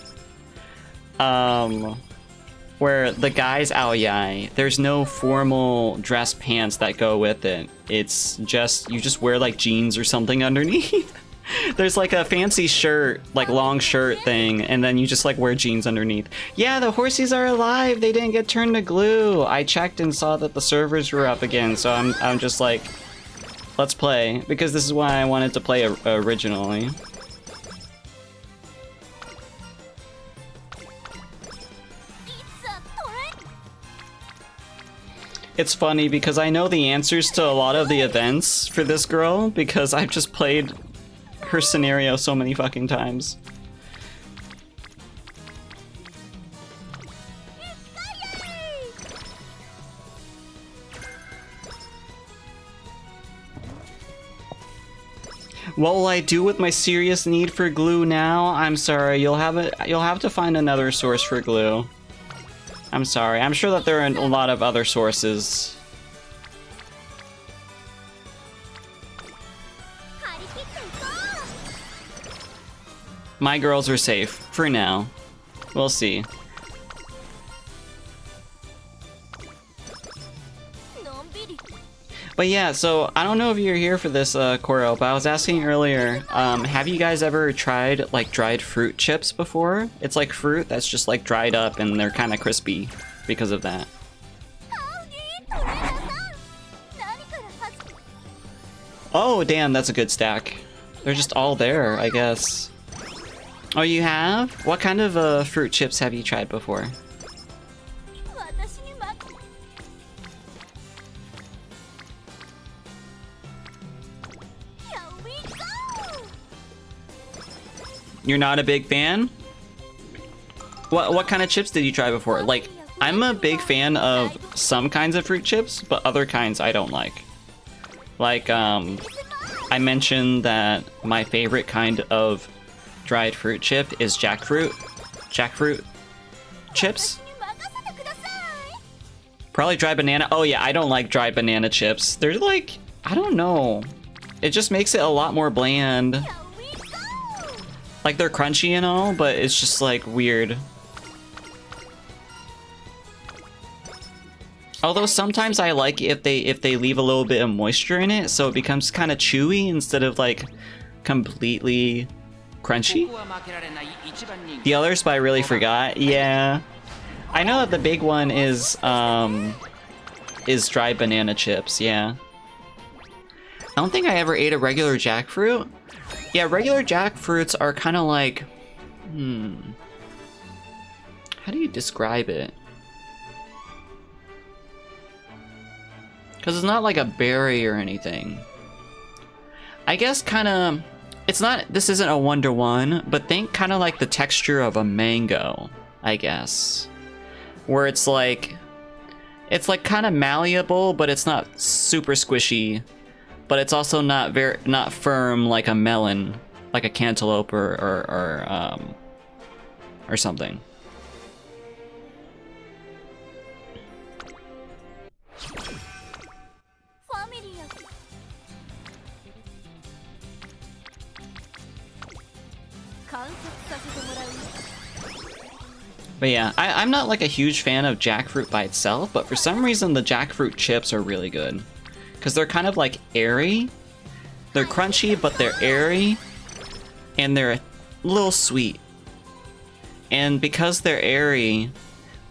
Where the guy's yall, there's no formal dress pants that go with it. It's just, you just wear like jeans or something underneath. There's like a fancy shirt, like long shirt thing, and then you just like wear jeans underneath. Yeah, the horsies are alive. They didn't get turned to glue. I checked and saw that the servers were up again, so I'm just like, let's play, because this is why I wanted to play originally. It's funny because I know the answers to a lot of the events for this girl because I've just played her scenario so many fucking times. What will I do with my serious need for glue now? I'm sorry, you'll have to find another source for glue. I'm sorry. I'm sure that there are a lot of other sources. My girls are safe for now. We'll see. But yeah, so I don't know if you're here for this, Koro, but I was asking earlier, have you guys ever tried, like, dried fruit chips before? It's like fruit that's just, like, dried up and they're kind of crispy because of that. Oh, damn, that's a good stack. They're just all there, I guess. Oh, you have? What kind of, fruit chips have you tried before? You're not a big fan? What kind of chips did you try before? Like, I'm a big fan of some kinds of fruit chips, but other kinds I don't like. Like, I mentioned that my favorite kind of dried fruit chip is jackfruit. Jackfruit chips? Probably dried banana. Oh yeah, I don't like dried banana chips. They're like, I don't know. It just makes it a lot more bland. Like, they're crunchy and all, but it's just like weird. Although sometimes I like if they leave a little bit of moisture in it, so it becomes kind of chewy instead of like completely crunchy. The others, but I really forgot. Yeah, I know that the big one is dried banana chips. Yeah, I don't think I ever ate a regular jackfruit. Yeah, regular jackfruits are kind of like, how do you describe it? Because it's not like a berry or anything. I guess kind of, it's not, this isn't a 1-to-1, but think kind of like the texture of a mango, I guess. Where it's like kind of malleable, but it's not super squishy. But it's also not firm like a melon, like a cantaloupe or something. But yeah, I'm not like a huge fan of jackfruit by itself, but for some reason the jackfruit chips are really good. Because they're kind of like airy. They're crunchy, but they're airy. And they're a little sweet. And because they're airy,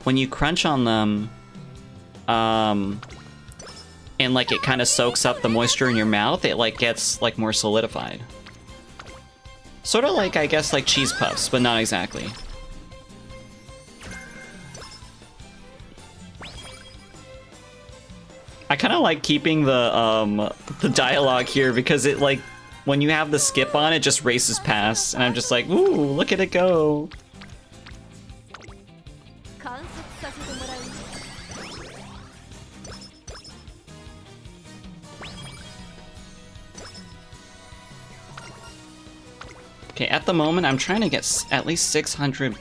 when you crunch on them, and like it kind of soaks up the moisture in your mouth, it like gets like more solidified. Sort of like, I guess, like cheese puffs, but not exactly. I kind of like keeping the dialogue here because it like, when you have the skip on, it just races past, and I'm just like, ooh, look at it go. Okay, at the moment, I'm trying to get at least 600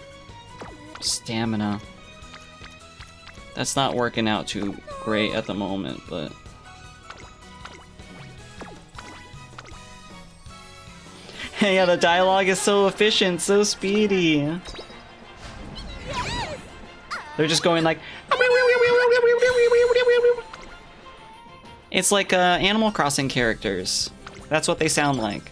stamina. That's not working out too great at the moment, but... Hey, yeah, the dialogue is so efficient, so speedy. They're just going like... It's like Animal Crossing characters. That's what they sound like.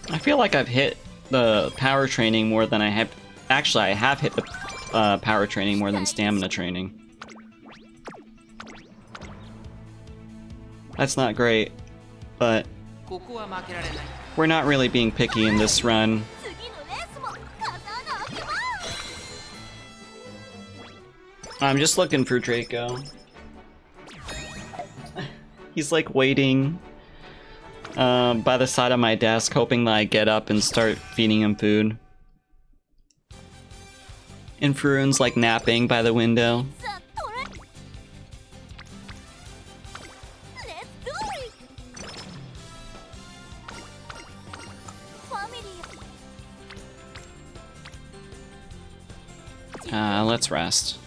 I feel like I've hit the power training more than I have... Actually, I have hit the power training more than stamina training. That's not great, but we're not really being picky in this run. I'm just looking for Draco. He's like waiting by the side of my desk, hoping that I get up and start feeding him food. And Faroon's like napping by the window. Let's rest.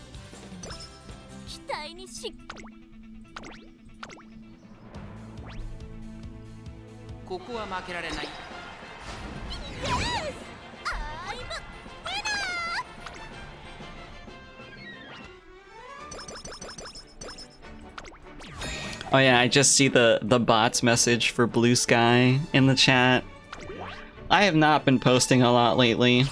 Oh yeah, I just see the bot's message for Blue Sky in the chat. I have not been posting a lot lately.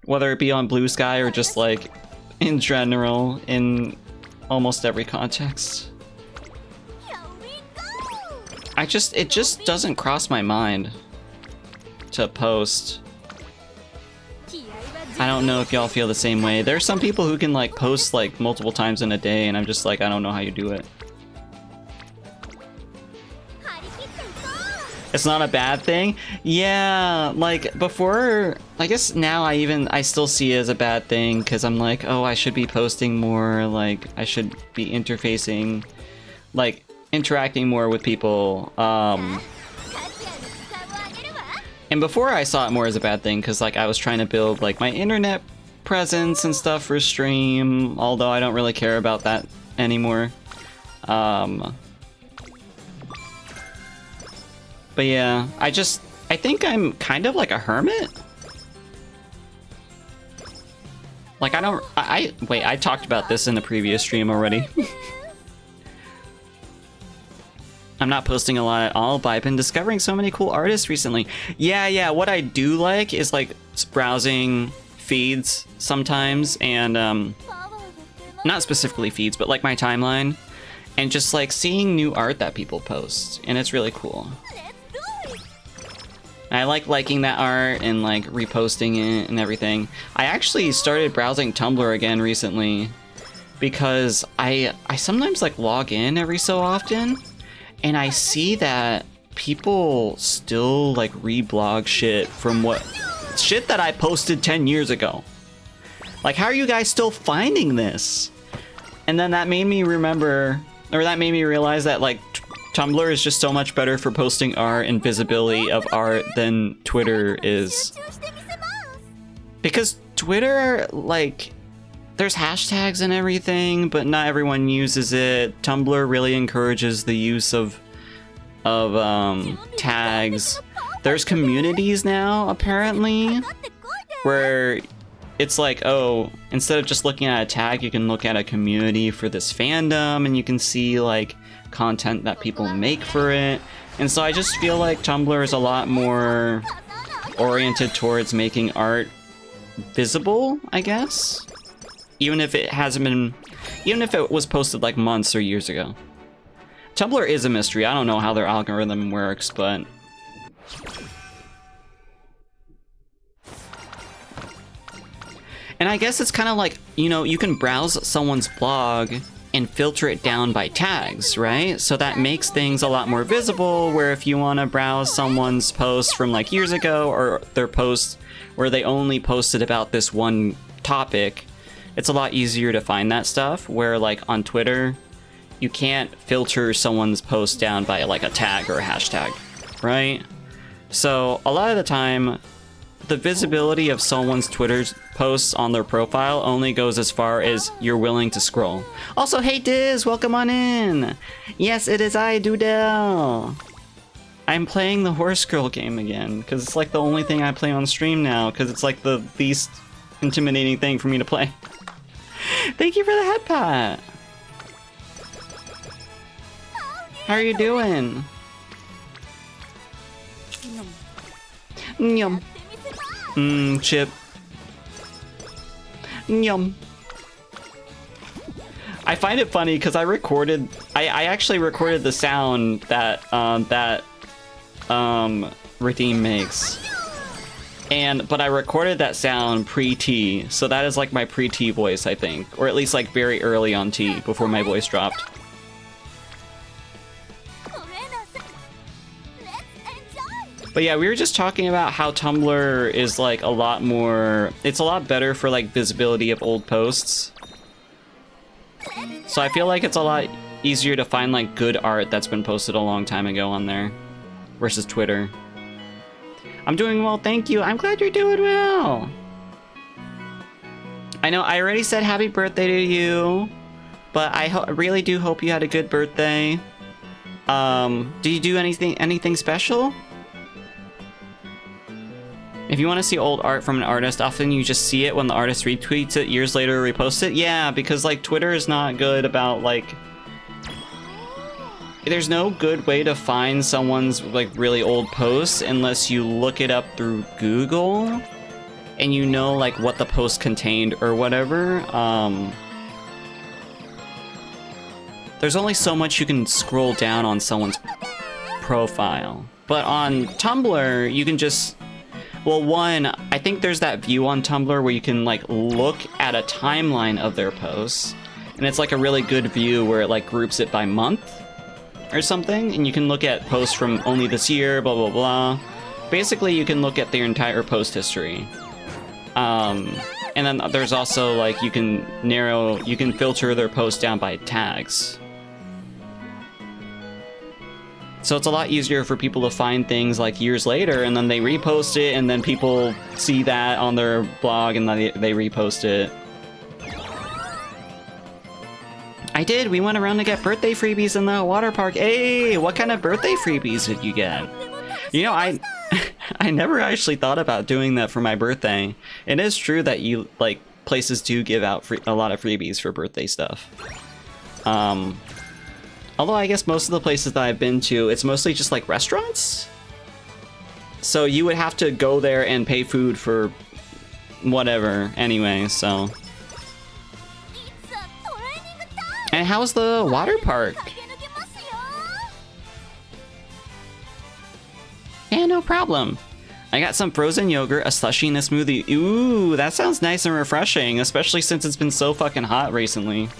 Whether it be on Blue Sky or just like in general in almost every context. It just doesn't cross my mind to post. I don't know if y'all feel the same way. There's some people who can like post like multiple times in a day, and I'm just like, I don't know how you do it. It's not a bad thing. Yeah, like before, I guess now I still see it as a bad thing because I'm like, oh, I should be posting more, like I should be interfacing, like interacting more with people. And before I saw it more as a bad thing because like I was trying to build like my internet presence and stuff for stream, although I don't really care about that anymore. But yeah, I think I'm kind of like a hermit. Like wait, I talked about this in the previous stream already. I'm not posting a lot at all, but I've been discovering so many cool artists recently. Yeah, what I do like is like browsing feeds sometimes, and not specifically feeds, but like my timeline, and just like seeing new art that people post, and it's really cool. I like liking that art and like reposting it and everything. I actually started browsing Tumblr again recently because I sometimes like log in every so often, and I see that people still like reblog shit from shit that I posted 10 years ago. Like, how are you guys still finding this? And then that made me remember, or that made me realize that like Tumblr is just so much better for posting art and visibility of art than Twitter is. Because Twitter, like, there's hashtags and everything, but not everyone uses it. Tumblr really encourages the use of tags. There's communities now, apparently, where it's like, oh, instead of just looking at a tag, you can look at a community for this fandom, and you can see like content that people make for it. And so I just feel like Tumblr is a lot more oriented towards making art visible, I guess. Even if it was posted like months or years ago. Tumblr is a mystery. I don't know how their algorithm works, but and I guess it's kind of like, you know, you can browse someone's blog and filter it down by tags, right? So that makes things a lot more visible, where if you want to browse someone's post from like years ago, or their posts where they only posted about this one topic, it's a lot easier to find that stuff, where like on Twitter, you can't filter someone's post down by like a tag or a hashtag, right? So a lot of the time, the visibility of someone's Twitter posts on their profile only goes as far as you're willing to scroll. Also, hey Diz, welcome on in! Yes, it is I, Doodle! I'm playing the Horse Girl game again, because it's like the only thing I play on stream now, because it's like the least intimidating thing for me to play. Thank you for the head pat! How are you doing? Yum. Chip. Yum. I find it funny because I actually recorded the sound that Redeem makes. But I recorded that sound pre-T, so that is like my pre-T voice, I think. Or at least like very early on T, before my voice dropped. But yeah, we were just talking about how Tumblr is like a lot more, it's a lot better for like visibility of old posts. So I feel like it's a lot easier to find like good art that's been posted a long time ago on there versus Twitter. I'm doing well, thank you. I'm glad you're doing well. I know I already said happy birthday to you, but I really do hope you had a good birthday. Do you do anything special? If you want to see old art from an artist, often you just see it when the artist retweets it years later or reposts it. Yeah, because like Twitter is not good about like, there's no good way to find someone's like really old posts unless you look it up through Google and you know like what the post contained or whatever. there's only so much you can scroll down on someone's profile. But on Tumblr, you can just, well, one, I think there's that view on Tumblr where you can like look at a timeline of their posts, and it's like a really good view where it like groups it by month or something, and you can look at posts from only this year, blah blah blah. Basically, you can look at their entire post history. And then there's also like you can filter their posts down by tags. So it's a lot easier for people to find things like years later, and then they repost it, and then people see that on their blog, and then they repost it. We went around to get birthday freebies in the water park. Hey, what kind of birthday freebies did you get? You know, I never actually thought about doing that for my birthday. It is true that you, like, places do give out a lot of freebies for birthday stuff. Although I guess most of the places that I've been to, it's mostly just like restaurants. So you would have to go there and pay food for whatever anyway, so. And how's the water park? Yeah, no problem. I got some frozen yogurt, a slushie, and a smoothie. Ooh, that sounds nice and refreshing, especially since it's been so fucking hot recently.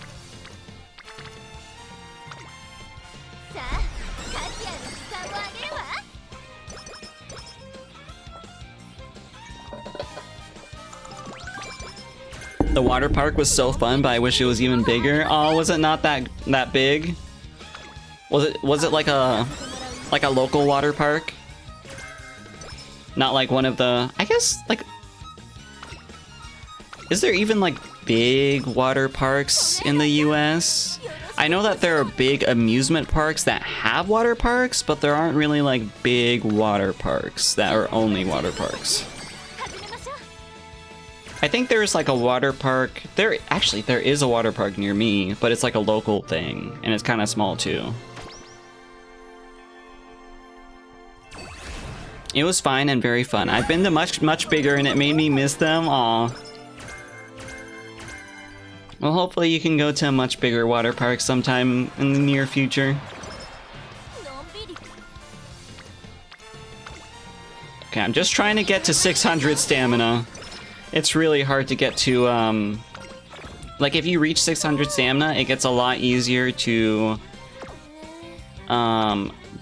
The water park was so fun, but I wish it was even bigger. Oh, was it not that big? Was it like a local water park? Not like one of the, I guess, like, is there even like big water parks in the US? I know that there are big amusement parks that have water parks, but there aren't really like big water parks that are only water parks. I think there's like a water park. There is a water park near me, but it's like a local thing, and it's kind of small too. It was fine and very fun. I've been to much bigger, and it made me miss them. Aw. Well, hopefully you can go to a much bigger water park sometime in the near future. Okay, I'm just trying to get to 600 stamina. It's really hard to get to, like, if you reach 600 stamina, it gets a lot easier to,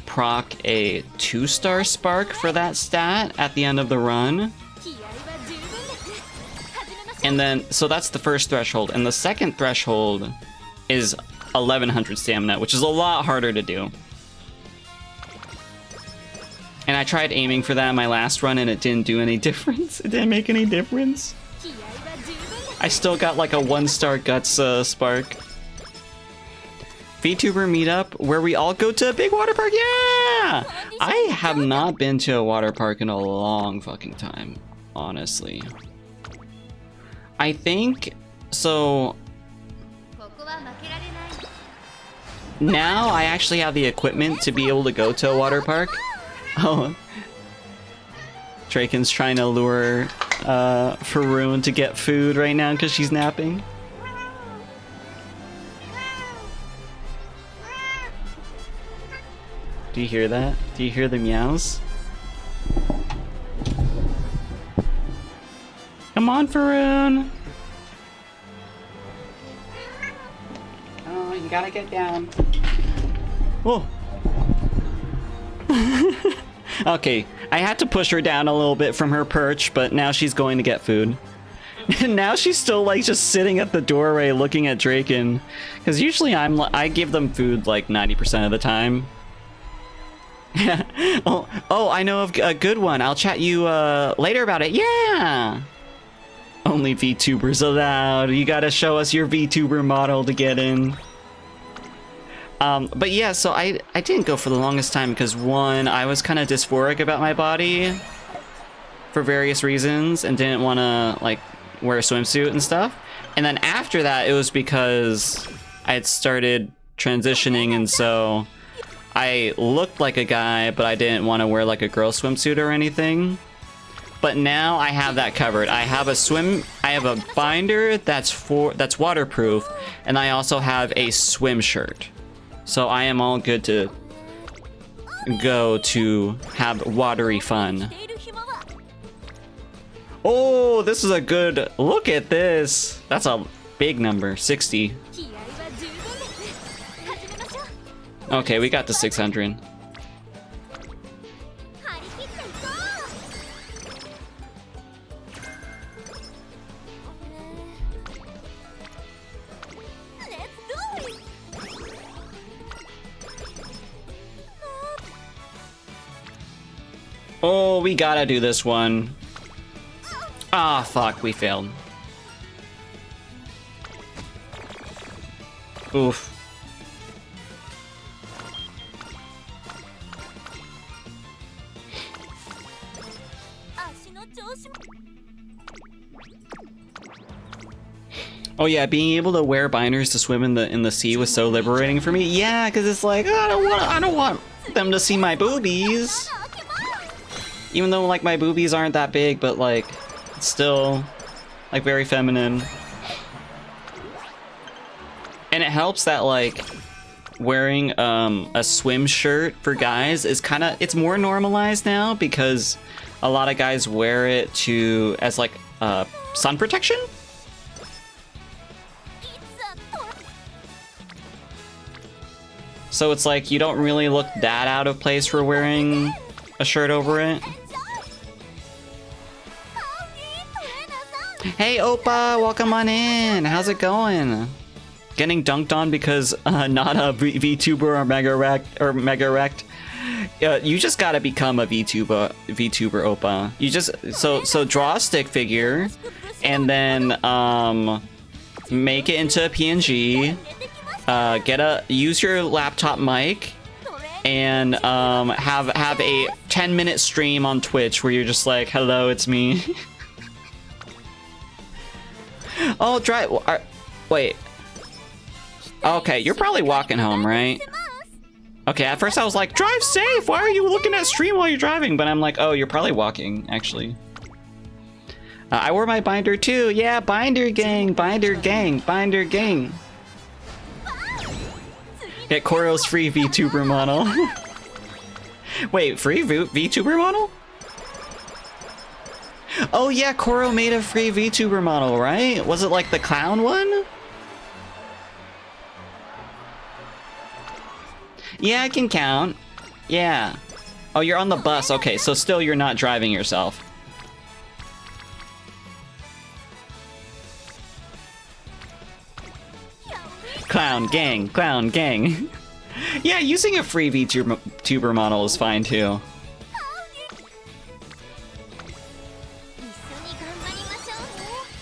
proc a 2-star spark for that stat at the end of the run. And then, so that's the first threshold, and the second threshold is 1100 stamina, which is a lot harder to do. And I tried aiming for that in my last run, and it didn't do any difference. It didn't make any difference. I still got like a 1-star guts spark. VTuber meetup where we all go to a big water park. Yeah! I have not been to a water park in a long fucking time, honestly. I think so. Now I actually have the equipment to be able to go to a water park. Oh, Draken's trying to lure Rune to get food right now because she's napping. Do you hear that? Do you hear the meows? Come on, Rune. Oh, you gotta get down. Whoa. Okay, I had to push her down a little bit from her perch, but now she's going to get food. And now she's still like just sitting at the doorway looking at Draken. Because usually I give them food like 90% of the time. oh, I know of a good one. I'll chat you later about it. Yeah! Only VTubers allowed. You gotta show us your VTuber model to get in. But yeah, so I didn't go for the longest time because, one, I was kind of dysphoric about my body for various reasons and didn't want to, like, wear a swimsuit and stuff. And then after that, it was because I had started transitioning, and so I looked like a guy, but I didn't want to wear, like, a girl swimsuit or anything. But now I have that covered. I have a binder that's waterproof, and I also have a swim shirt. So I am all good to go to have watery fun. Oh, this is a good look at this. That's a big number, 60. Okay, we got to 600. Oh, we gotta do this one. Ah, fuck, we failed. Oof. Oh yeah, being able to wear binders to swim in the sea was so liberating for me. Yeah, because it's like, I don't want them to see my boobies. Even though like my boobies aren't that big, but like it's still like very feminine. And it helps that like wearing a swim shirt for guys is it's more normalized now because a lot of guys wear it as like sun protection. So it's like you don't really look that out of place for wearing a shirt over it. Hey Oppa, welcome on in. How's it going? Getting dunked on because not a VTuber or Mega Rect. You just gotta become a VTuber, Oppa. You just so draw a stick figure, and then make it into a PNG. Use your laptop mic, and have a 10-minute stream on Twitch where you're just like, hello, it's me. Oh, wait. Okay, you're probably walking home, right? Okay, at first I was like, drive safe! Why are you looking at stream while you're driving? But I'm like, oh, you're probably walking, actually. I wore my binder too. Yeah, binder gang, binder gang, binder gang. Get Koro's free VTuber model. Wait, free VTuber model? Oh yeah, Koro made a free VTuber model, right? Was it like the clown one? Yeah, I can count. Yeah. Oh, you're on the bus. Okay, so still you're not driving yourself. Clown gang, clown gang. Yeah, using a free VTuber model is fine too.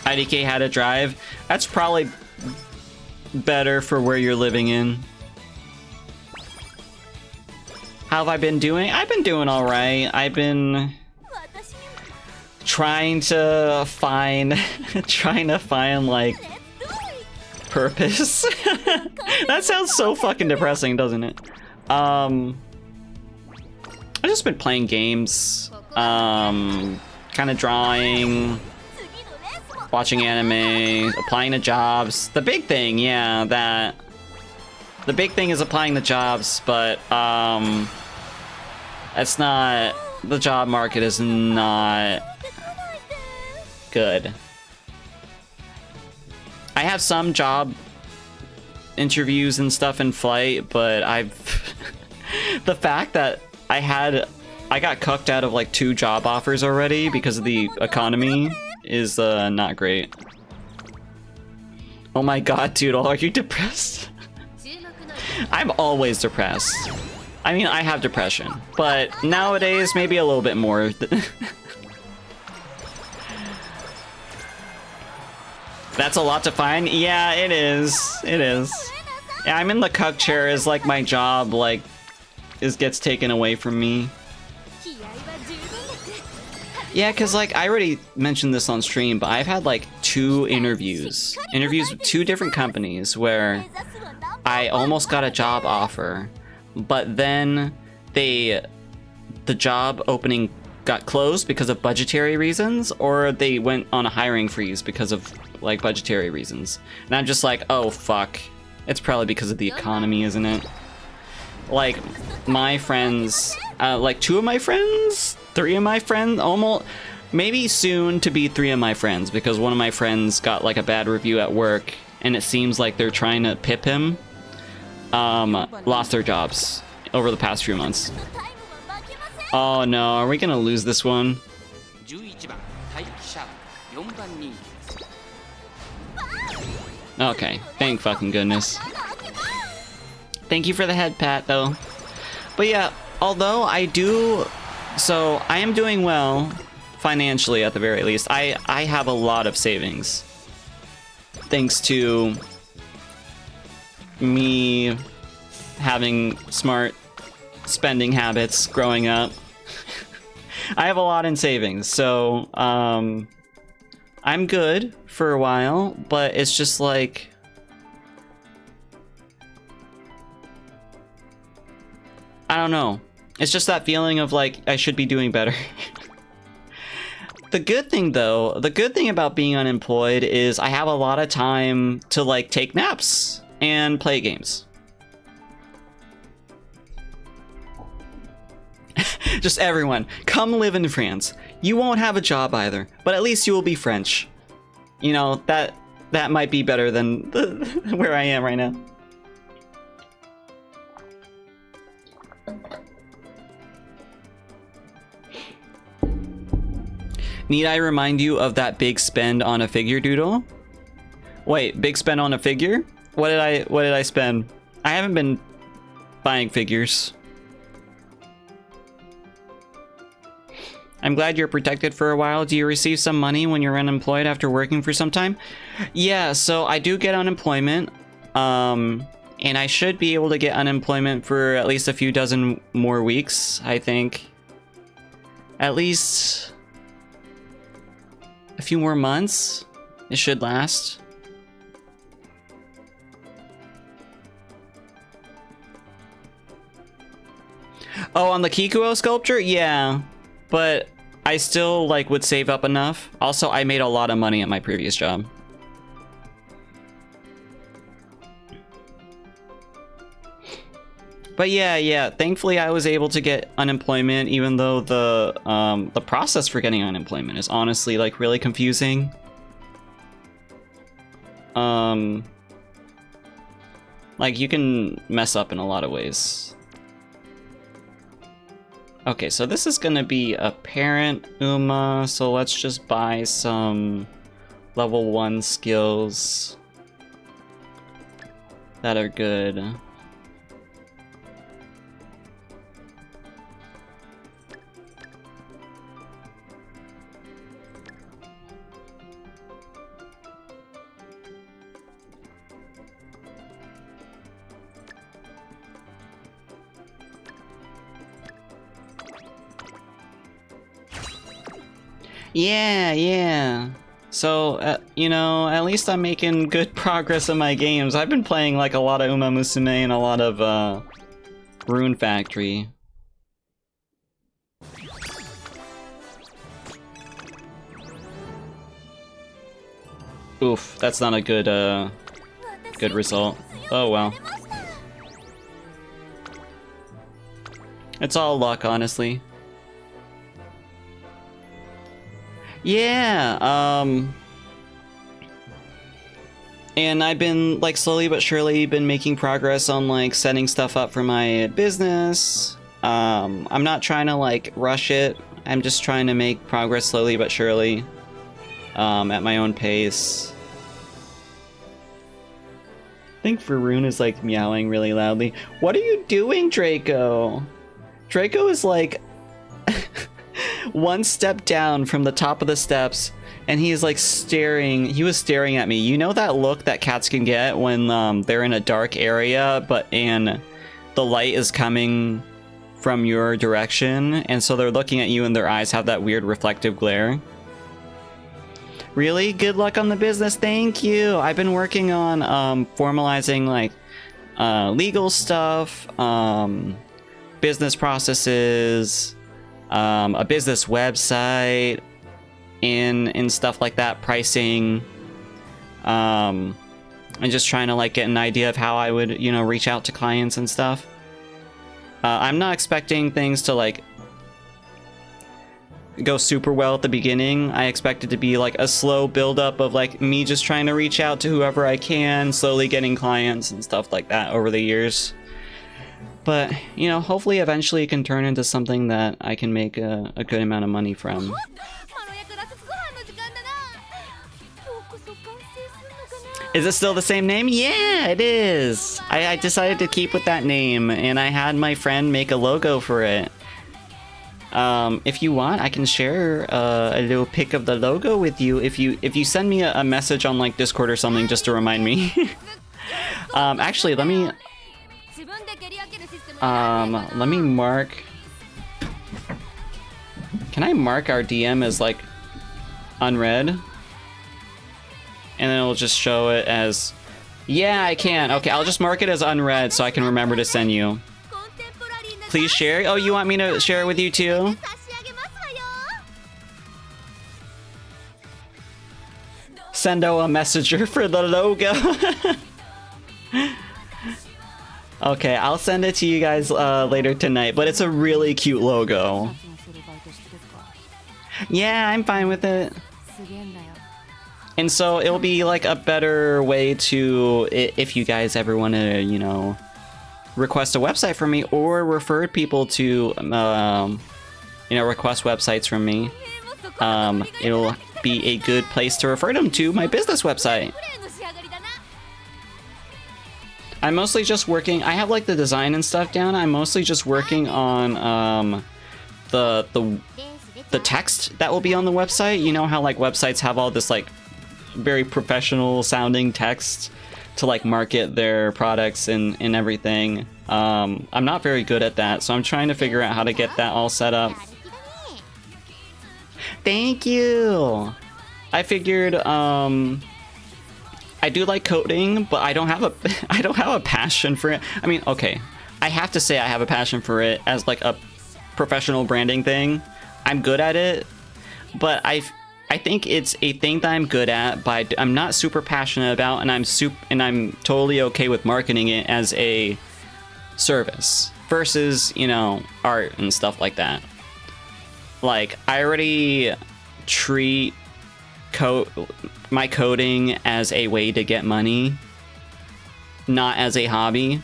IDK how to drive. That's probably better for where you're living in. How have I been doing? I've been doing all right. I've been trying to find like purpose. That sounds so fucking depressing, doesn't it? I've just been playing games, kind of drawing, watching anime, applying to jobs. The big thing, yeah, the big thing is applying to jobs, but it's not, the job market is not good. I have some job interviews and stuff in flight, but the fact that I got cucked out of like 2 job offers already because of the economy is not great. Oh my god, Doodle, are you depressed? I'm always depressed. I mean, I have depression, but nowadays maybe a little bit more. That's a lot to find. Yeah, it is. It is. Yeah, I'm in the cuck chair as like my job gets taken away from me. Yeah, because like I already mentioned this on stream, but I've had like 2 interviews with 2 different companies where I almost got a job offer, but then the job opening got closed because of budgetary reasons, or they went on a hiring freeze because of like budgetary reasons. And I'm just like, oh fuck, it's probably because of the economy, isn't it? like my friends, like 2 of my friends, 3 of my friends, almost maybe soon to be 3 of my friends, because one of my friends got like a bad review at work and it seems like they're trying to pip him, lost their jobs over the past few months. Oh no, are we gonna lose this one? Okay, thank fucking goodness. Thank you for the head pat though. But yeah, although I am doing well financially at the very least. I have a lot of savings. Thanks to me having smart spending habits growing up. I have a lot in savings, so I'm good for a while, but it's just like I don't know. It's just that feeling of like I should be doing better. The good thing though, the good thing about being unemployed is I have a lot of time to like take naps and play games. Just everyone, come live in France. You won't have a job either, but at least you will be French. You know, that might be better than where I am right now. Need I remind you of that big spend on a figure, Doodle? Wait, big spend on a figure? What did I spend? I haven't been buying figures. I'm glad you're protected for a while. Do you receive some money when you're unemployed after working for some time? Yeah, so I do get unemployment. And I should be able to get unemployment for at least a few dozen more weeks, I think. At least a few more months. It should last. Oh, on the Kikuo sculpture? Yeah. But I still like would save up enough. Also, I made a lot of money at my previous job. But yeah, thankfully I was able to get unemployment, even though the process for getting unemployment is honestly like really confusing. Like you can mess up in a lot of ways. Okay, so this is gonna be a parent Uma, so let's just buy some level 1 skills that are good. Yeah. So, you know, at least I'm making good progress in my games. I've been playing like a lot of Umamusume and a lot of Rune Factory. Oof, that's not a good result. Oh well. It's all luck, honestly. Yeah, and I've been, like, slowly but surely been making progress on, like, setting stuff up for my business. I'm not trying to, like, rush it. I'm just trying to make progress slowly but surely, at my own pace. I think Varun is, like, meowing really loudly. What are you doing, Draco? Draco is, like... one step down from the top of the steps, and he is like staring. He was staring at me. You know that look that cats can get when they're in a dark area, and the light is coming from your direction, and so they're looking at you and their eyes have that weird reflective glare. Really? Good luck on the business. Thank you. I've been working on formalizing like legal stuff, business processes, a business website, and stuff like that, pricing, and just trying to like get an idea of how I would, you know, reach out to clients and stuff. I'm not expecting things to like go super well at the beginning. I expect it to be like a slow build-up of like me just trying to reach out to whoever I can, slowly getting clients and stuff like that over the years. But, you know, hopefully eventually it can turn into something that I can make a good amount of money from. あの役立つご飯の時間だな。今日こそ完成するのかな。 Is it still the same name? Yeah, it is. I decided to keep with that name, and I had my friend make a logo for it. If you want, I can share a little pic of the logo with you if you send me a message on like Discord or something just to remind me. Actually, let me 自分で蹴り上げるシステムになってるかな。 let me mark. Can I mark our DM as like unread? And then it'll just show it as. Yeah, I can. Okay, I'll just mark it as unread so I can remember to send you. コンテンポラリーな Please share. Oh, you want me to share it with you too? 差し上げますわよ。 Sendo a messenger for the logo. Okay, I'll send it to you guys later tonight, but it's a really cute logo. 夏にするバイト知ってるか。 Yeah, I'm fine with it. すげえんだよ。 And so it'll be like a better way to, if you guys ever want to, you know, request a website from me or refer people to, you know, request websites from me. It'll be a good place to refer them to my business website. プレイの仕上がりだな。 I'm mostly just working. I have like the design and stuff down. I'm mostly just working on the text that will be on the website. You know how like websites have all this like very professional sounding text to like market their products and everything. I'm not very good at that, so I'm trying to figure out how to get that all set up. Thank you. I figured I do like coding, but I don't have a passion for it. I mean, okay, I have to say I have a passion for it as like a professional branding thing. I'm good at it, but I think it's a thing that I'm good at, but I'm not super passionate about, and I'm totally okay with marketing it as a service versus, you know, art and stuff like that. Like, I already treat my coding as a way to get money, not as a hobby.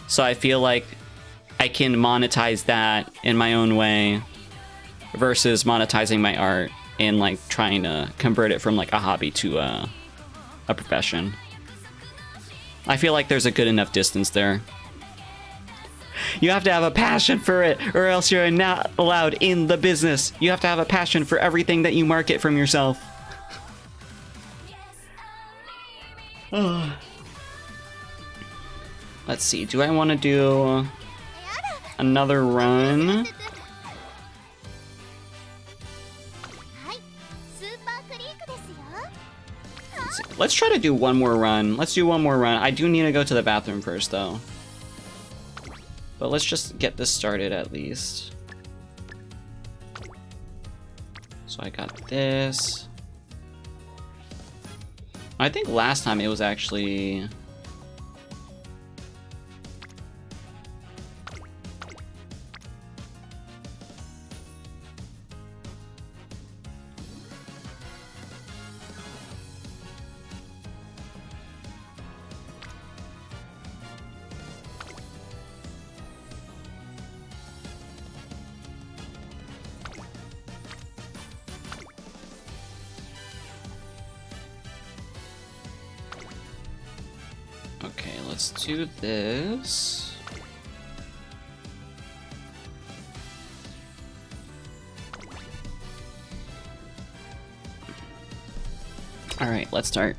So I feel like I can monetize that in my own way versus monetizing my art and like trying to convert it from like a hobby to a profession. I feel like there's a good enough distance there. You have to have a passion for it, or else you're not allowed in the business. You have to have a passion for everything that you market from yourself. Let's see, do I want to do another run? はい。スーパークリークですよ。 Let's try to do one more run. Let's do one more run. I do need to go to the bathroom first, though. But let's just get this started at least. So I got this. I think last time it was actually... Okay, let's do this. All right, let's start.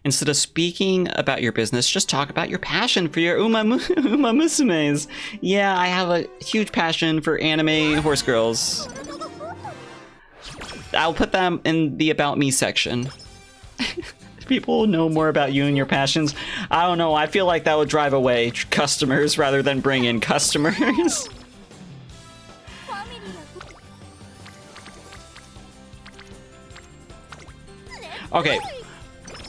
Instead of speaking about your business, just talk about your passion for your Umamusumes. Yeah, I have a huge passion for anime horse girls. I'll put them in the About Me section. People know more about you and your passions. I don't know, I feel like that would drive away customers rather than bring in customers. Okay,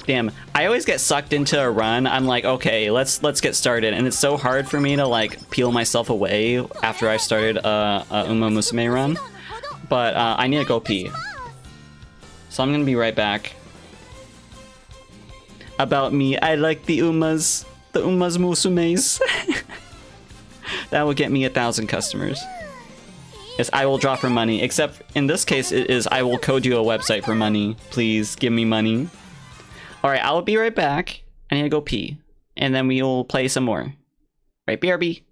Damn, I always get sucked into a run. I'm like, okay, let's get started, and it's so hard for me to like peel myself away after I started a Umamusume run. But I need to go pee, so I'm gonna be right back. About me, I like the Umamusumes. That will get me 1,000 customers. Yes, I will draw for money. Except in this case, it is I will code you a website for money. Please give me money. All right, I'll be right back. I need to go pee, and then we will play some more. Right, BRB.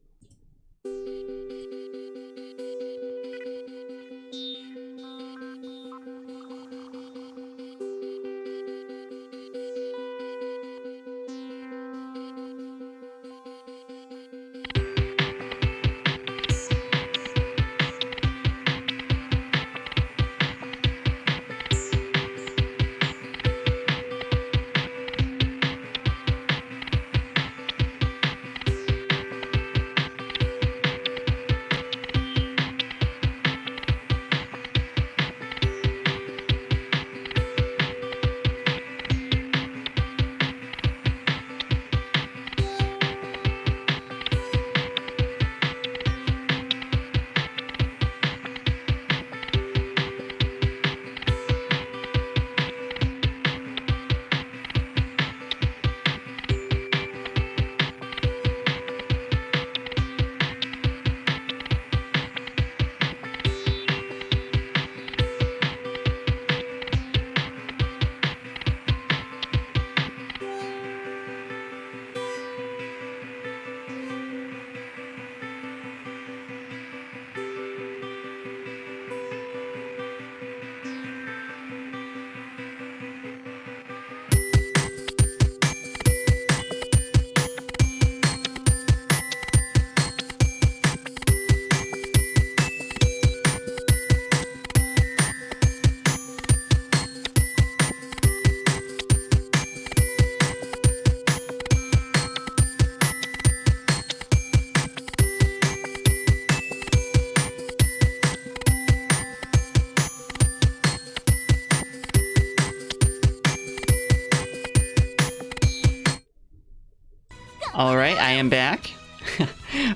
All right, I am back.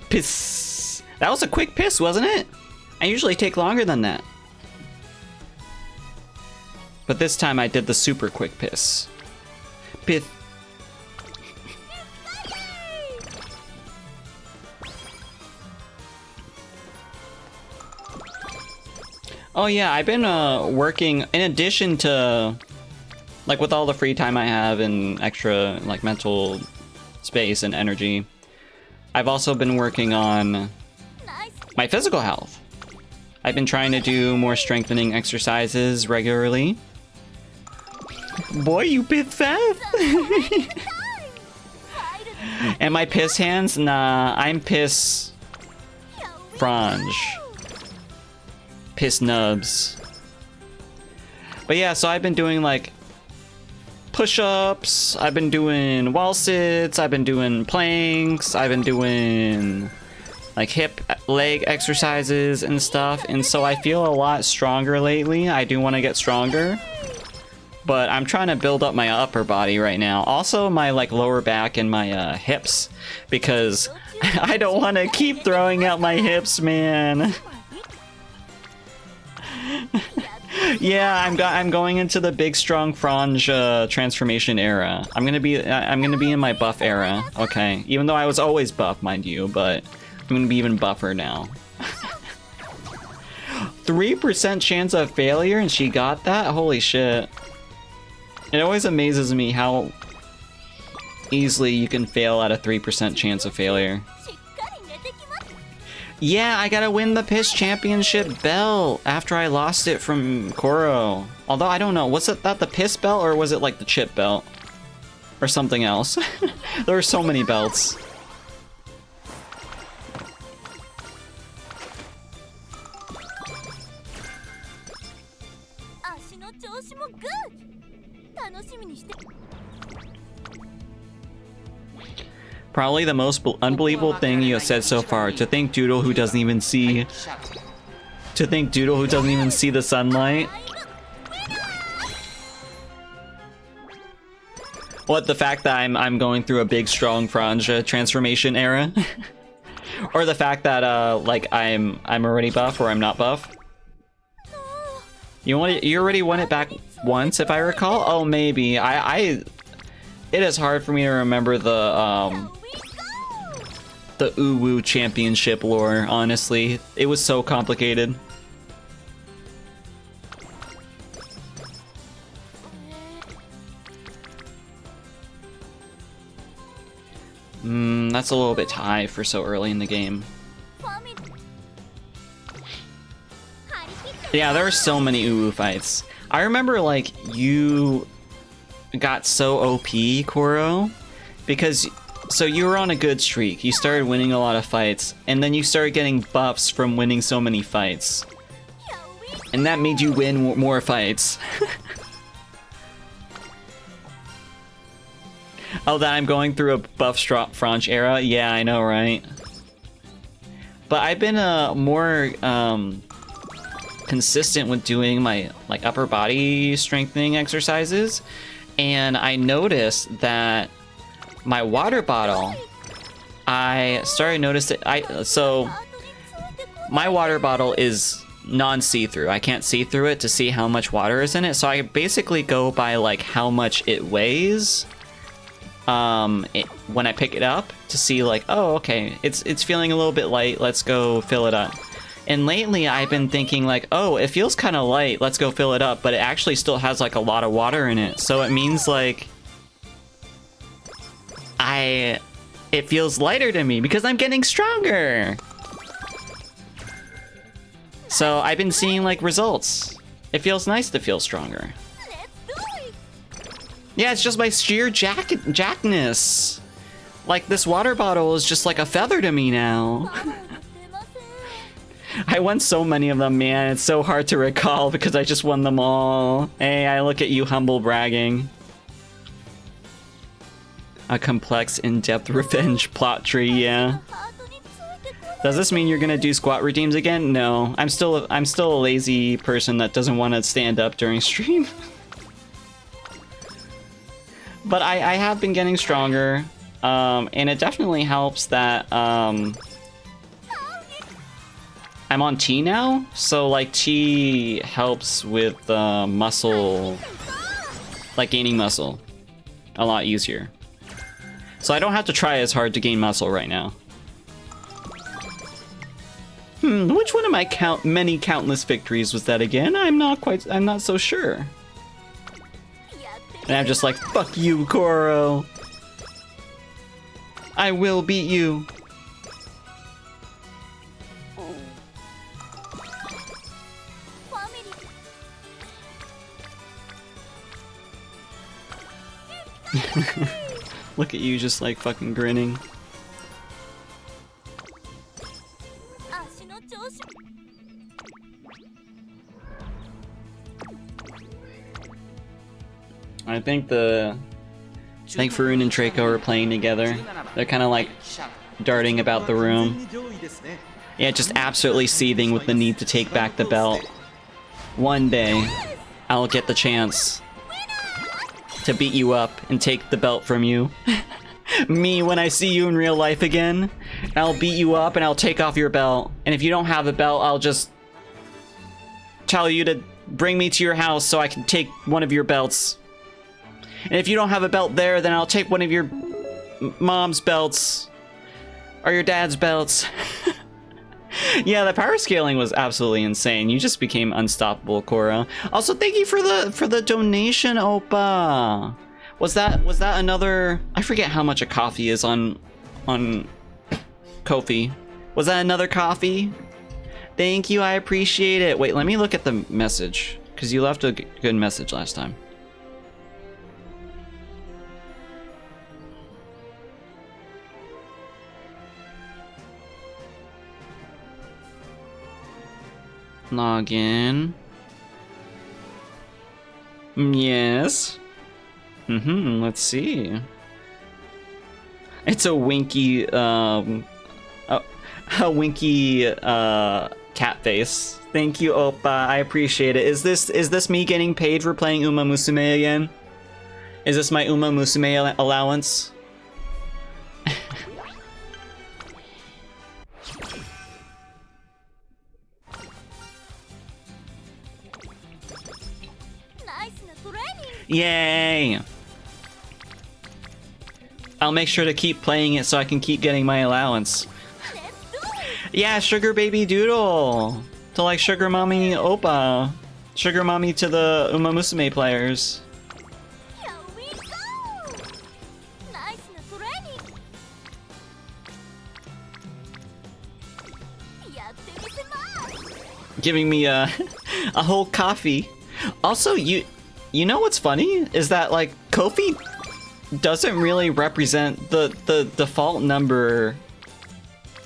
Piss. That was a quick piss, wasn't it? I usually take longer than that. But this time I did the super quick piss. Pith. Oh yeah, I've been working in addition to, like, with all the free time I have and extra like mental space and energy, I've also been working on my physical health. I've been trying to do more strengthening exercises regularly. Boy, you bit fat. And my piss hands? Nah, I'm piss fronge. Piss nubs. But yeah, so I've been doing like push-ups, I've been doing wall sits, I've been doing planks, I've been doing like hip leg exercises and stuff, and so I feel a lot stronger lately. I do want to get stronger, but I'm trying to build up my upper body right now. Also my like lower back and my hips, because I don't want to keep throwing out my hips, man. Yeah, I'm going into the big strong fronge transformation era. I'm gonna be in my buff era. Okay, even though I was always buff, mind you, but I'm gonna be even buffer now. 3% chance of failure, and she got that? Holy shit! It always amazes me how easily you can fail at a 3% chance of failure. Yeah, I gotta win the Piss Championship belt after I lost it from Koro. Although, I don't know, was it that the Piss belt or was it like the Chip belt? Or something else? There are so many belts. Probably the most unbelievable thing you have said so far. To think Doodle who doesn't even see... To think Doodle who doesn't even see the sunlight. What, the fact that I'm going through a big strong fronge transformation era? Or the fact that like I'm already buff or I'm not buff? You already won it back once, if I recall? Oh, maybe. It is hard for me to remember the Uwu championship lore, honestly. It was so complicated. That's a little bit high for so early in the game. Yeah, there are so many Uwu fights. I remember, like, you got so OP, Koro, because so you were on a good streak. You started winning a lot of fights, and then you started getting buffs from winning so many fights. And that made you win more fights. Oh, that I'm going through a buff fronge era? Yeah, I know, right? But I've been more consistent with doing my like upper body strengthening exercises, and I noticed that my water bottle, I started noticing so my water bottle is non-see-through. I can't see through it to see how much water is in it, so I basically go by like how much it weighs when I pick it up to see like, oh, okay, it's feeling a little bit light, let's go fill it up. And lately I've been thinking like, oh, it feels kind of light, let's go fill it up, but it actually still has like a lot of water in it, so it means like it feels lighter to me because I'm getting stronger. So I've been seeing like results. It feels nice to feel stronger. Yeah, it's just my sheer jackness. Like, this water bottle is just like a feather to me now. I won so many of them, man. It's so hard to recall because I just won them all. Hey, I look at you humble bragging. A complex, in-depth revenge plot tree, yeah. Does this mean you're gonna do squat redeems again? No, I'm still a lazy person that doesn't want to stand up during stream. But I have been getting stronger, and it definitely helps that I'm on T now, so like T helps with muscle, like gaining muscle, a lot easier. So I don't have to try as hard to gain muscle right now. Which one of my many countless victories was that again? I'm not so sure. And I'm just like, fuck you, Koro. I will beat you. Look at you just like fucking grinning. I think Rune and Draco are playing together. They're kind of like darting about the room. Yeah, just absolutely seething with the need to take back the belt. One day, I'll get the chance to beat you up and take the belt from you. Me, when I see you in real life again, I'll beat you up and I'll take off your belt. And if you don't have a belt, I'll just tell you to bring me to your house so I can take one of your belts. And if you don't have a belt there, then I'll take one of your mom's belts. Or your dad's belts. Yeah, the power scaling was absolutely insane. You just became unstoppable, Korra. Also, thank you for the donation, Oppa. Was that another? I forget how much a coffee is on Ko-fi. Was that another coffee? Thank you, I appreciate it. Wait, let me look at the message, because you left a good message last time. Log in. Yes. Let's see. It's a winky, a winky, cat face. Thank you, Oppa. I appreciate it. Is this me getting paid for playing Umamusume again? Is this my Umamusume allowance? Yay! I'll make sure to keep playing it so I can keep getting my allowance. Yeah, Sugar Baby Doodle! To like Sugar Mommy Oppa. Sugar Mommy to the Umamusume players. Giving me a whole coffee. Also, you know what's funny is that like Kofi doesn't really represent the default number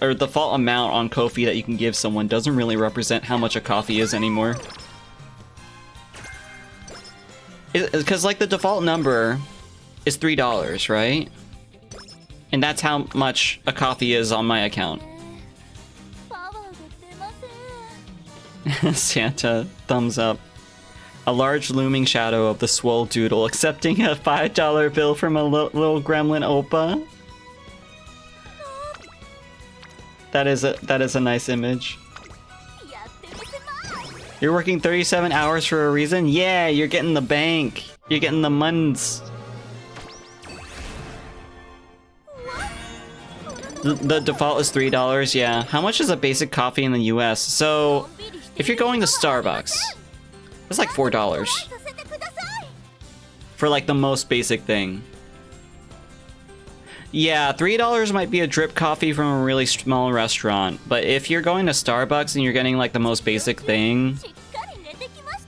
or the default amount on Kofi that you can give someone doesn't really represent how much a coffee is anymore. Because like the default number is $3, right? And that's how much a coffee is on my account. Santa, thumbs up. A large looming shadow of the swole Doodle accepting a $5 bill from a little gremlin Oppa. That is a nice image. You're working 37 hours for a reason? Yeah, you're getting the bank. You're getting the muns. The default is $3, yeah. How much is a basic coffee in the US? So, if you're going to Starbucks, it's like $4. For like the most basic thing. Yeah, $3 might be a drip coffee from a really small restaurant, but if you're going to Starbucks and you're getting like the most basic thing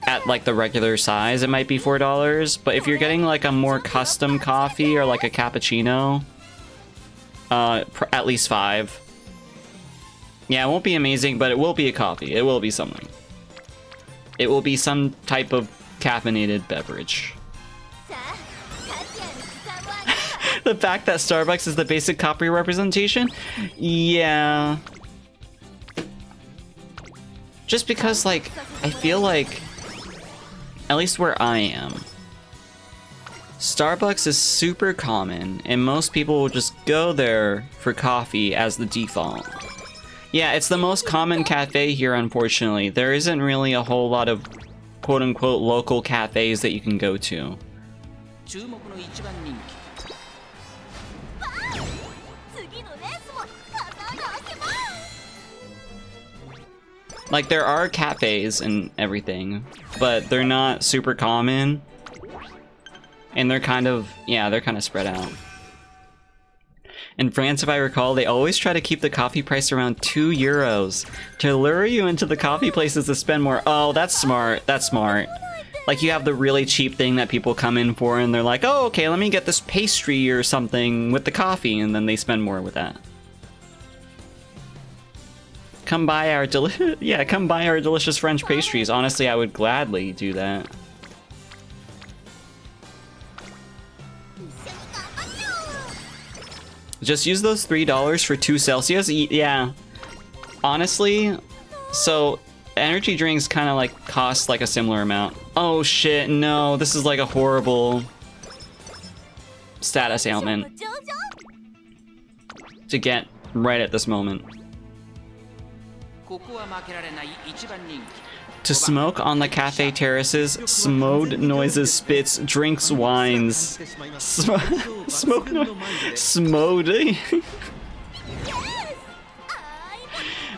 at like the regular size, it might be $4, but if you're getting like a more custom coffee or like a cappuccino, at least $5. Yeah, it won't be amazing, but it will be a coffee. It will be something. It will be some type of caffeinated beverage. The fact that Starbucks is the basic coffee representation? Yeah. Just because, like, I feel like, at least where I am, Starbucks is super common, and most people will just go there for coffee as the default. Yeah, it's the most common cafe here, unfortunately. There isn't really a whole lot of quote-unquote local cafes that you can go to. Like, there are cafes and everything, but they're not super common. And they're kind of, yeah, they're kind of spread out. In France, if I recall, they always try to keep the coffee price around €2 to lure you into the coffee places to spend more. Oh, that's smart. That's smart. Like, you have the really cheap thing that people come in for, and they're like, oh, okay, let me get this pastry or something with the coffee, and then they spend more with that. Come buy our come buy our delicious French pastries. Honestly, I would gladly do that. Just use those $3 for 2 Celsius? Yeah. Honestly, so energy drinks kind of like cost like a similar amount. Oh shit, no, this is like a horrible status ailment to get right at this moment. To smoke on the cafe terraces, smode noises, spits, drinks, wines. Smoke noise. Smode.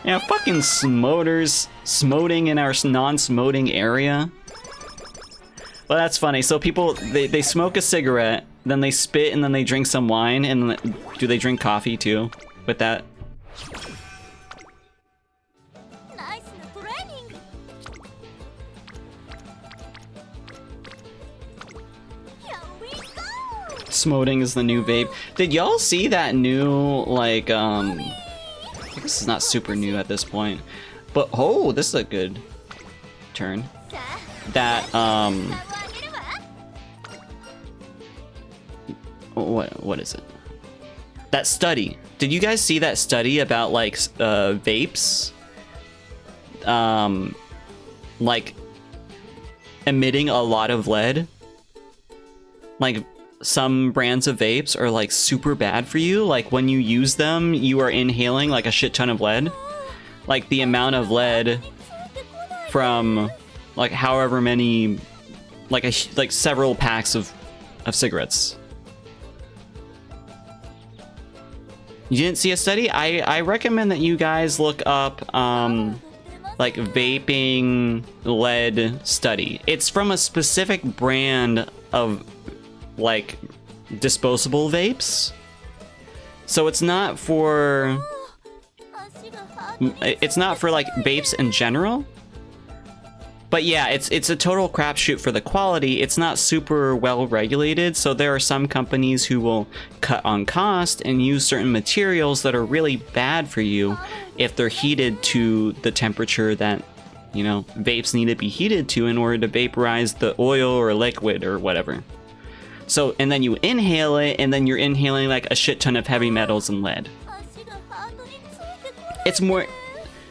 Yeah, fucking smoders. Smoding in our non-smoding area. Well, that's funny. So people, they smoke a cigarette, then they spit, and then they drink some wine, and do they drink coffee too with that? Smoding is the new vape. Did y'all see that new, like, I guess it's not super new at this point, but oh, this is a good turn. That, what is it? That study. Did you guys see that study about, like, vapes? Like, emitting a lot of lead? Like, some brands of vapes are like super bad for you. Like when you use them, you are inhaling like a shit ton of lead. Like the amount of lead from like however many, like several packs of cigarettes. You didn't see a study? I recommend that you guys look up like vaping lead study. It's from a specific brand of like disposable vapes. So it's not for like vapes in general. But yeah, it's a total crapshoot for the quality. It's not super well regulated, so there are some companies who will cut on cost and use certain materials that are really bad for you if they're heated to the temperature that, you know, vapes need to be heated to in order to vaporize the oil or liquid or whatever. So, and then you inhale it, and then you're inhaling like a shit ton of heavy metals and lead. It's more...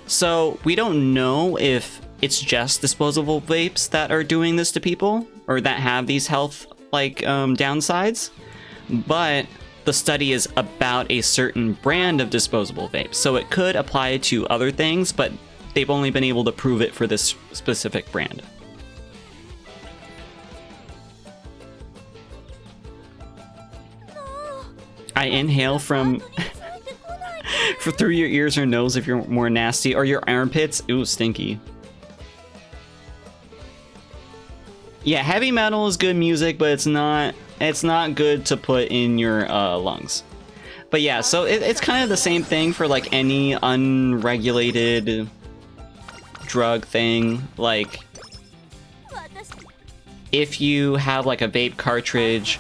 So, we don't know if it's just disposable vapes that are doing this to people, or that have these health, like, downsides. But the study is about a certain brand of disposable vapes, so it could apply to other things, but they've only been able to prove it for this specific brand. I inhale from through your ears or nose if you're more nasty, or your armpits. Ooh, stinky. Yeah, heavy metal is good music, but it's not good to put in your lungs. But yeah, so it's kind of the same thing for like any unregulated drug thing. Like if you have like a vape cartridge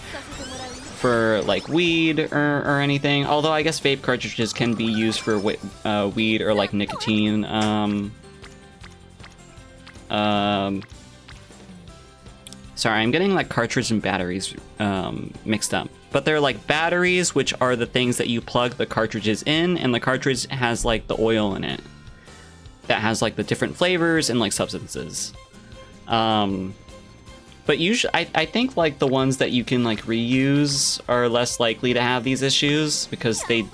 for like weed or anything, although I guess vape cartridges can be used for weed or like nicotine. Sorry, I'm getting like cartridge and batteries mixed up. But they're like batteries, which are the things that you plug the cartridges in, and the cartridge has like the oil in it that has like the different flavors and like substances. But usually, I think like the ones that you can like reuse are less likely to have these issues because they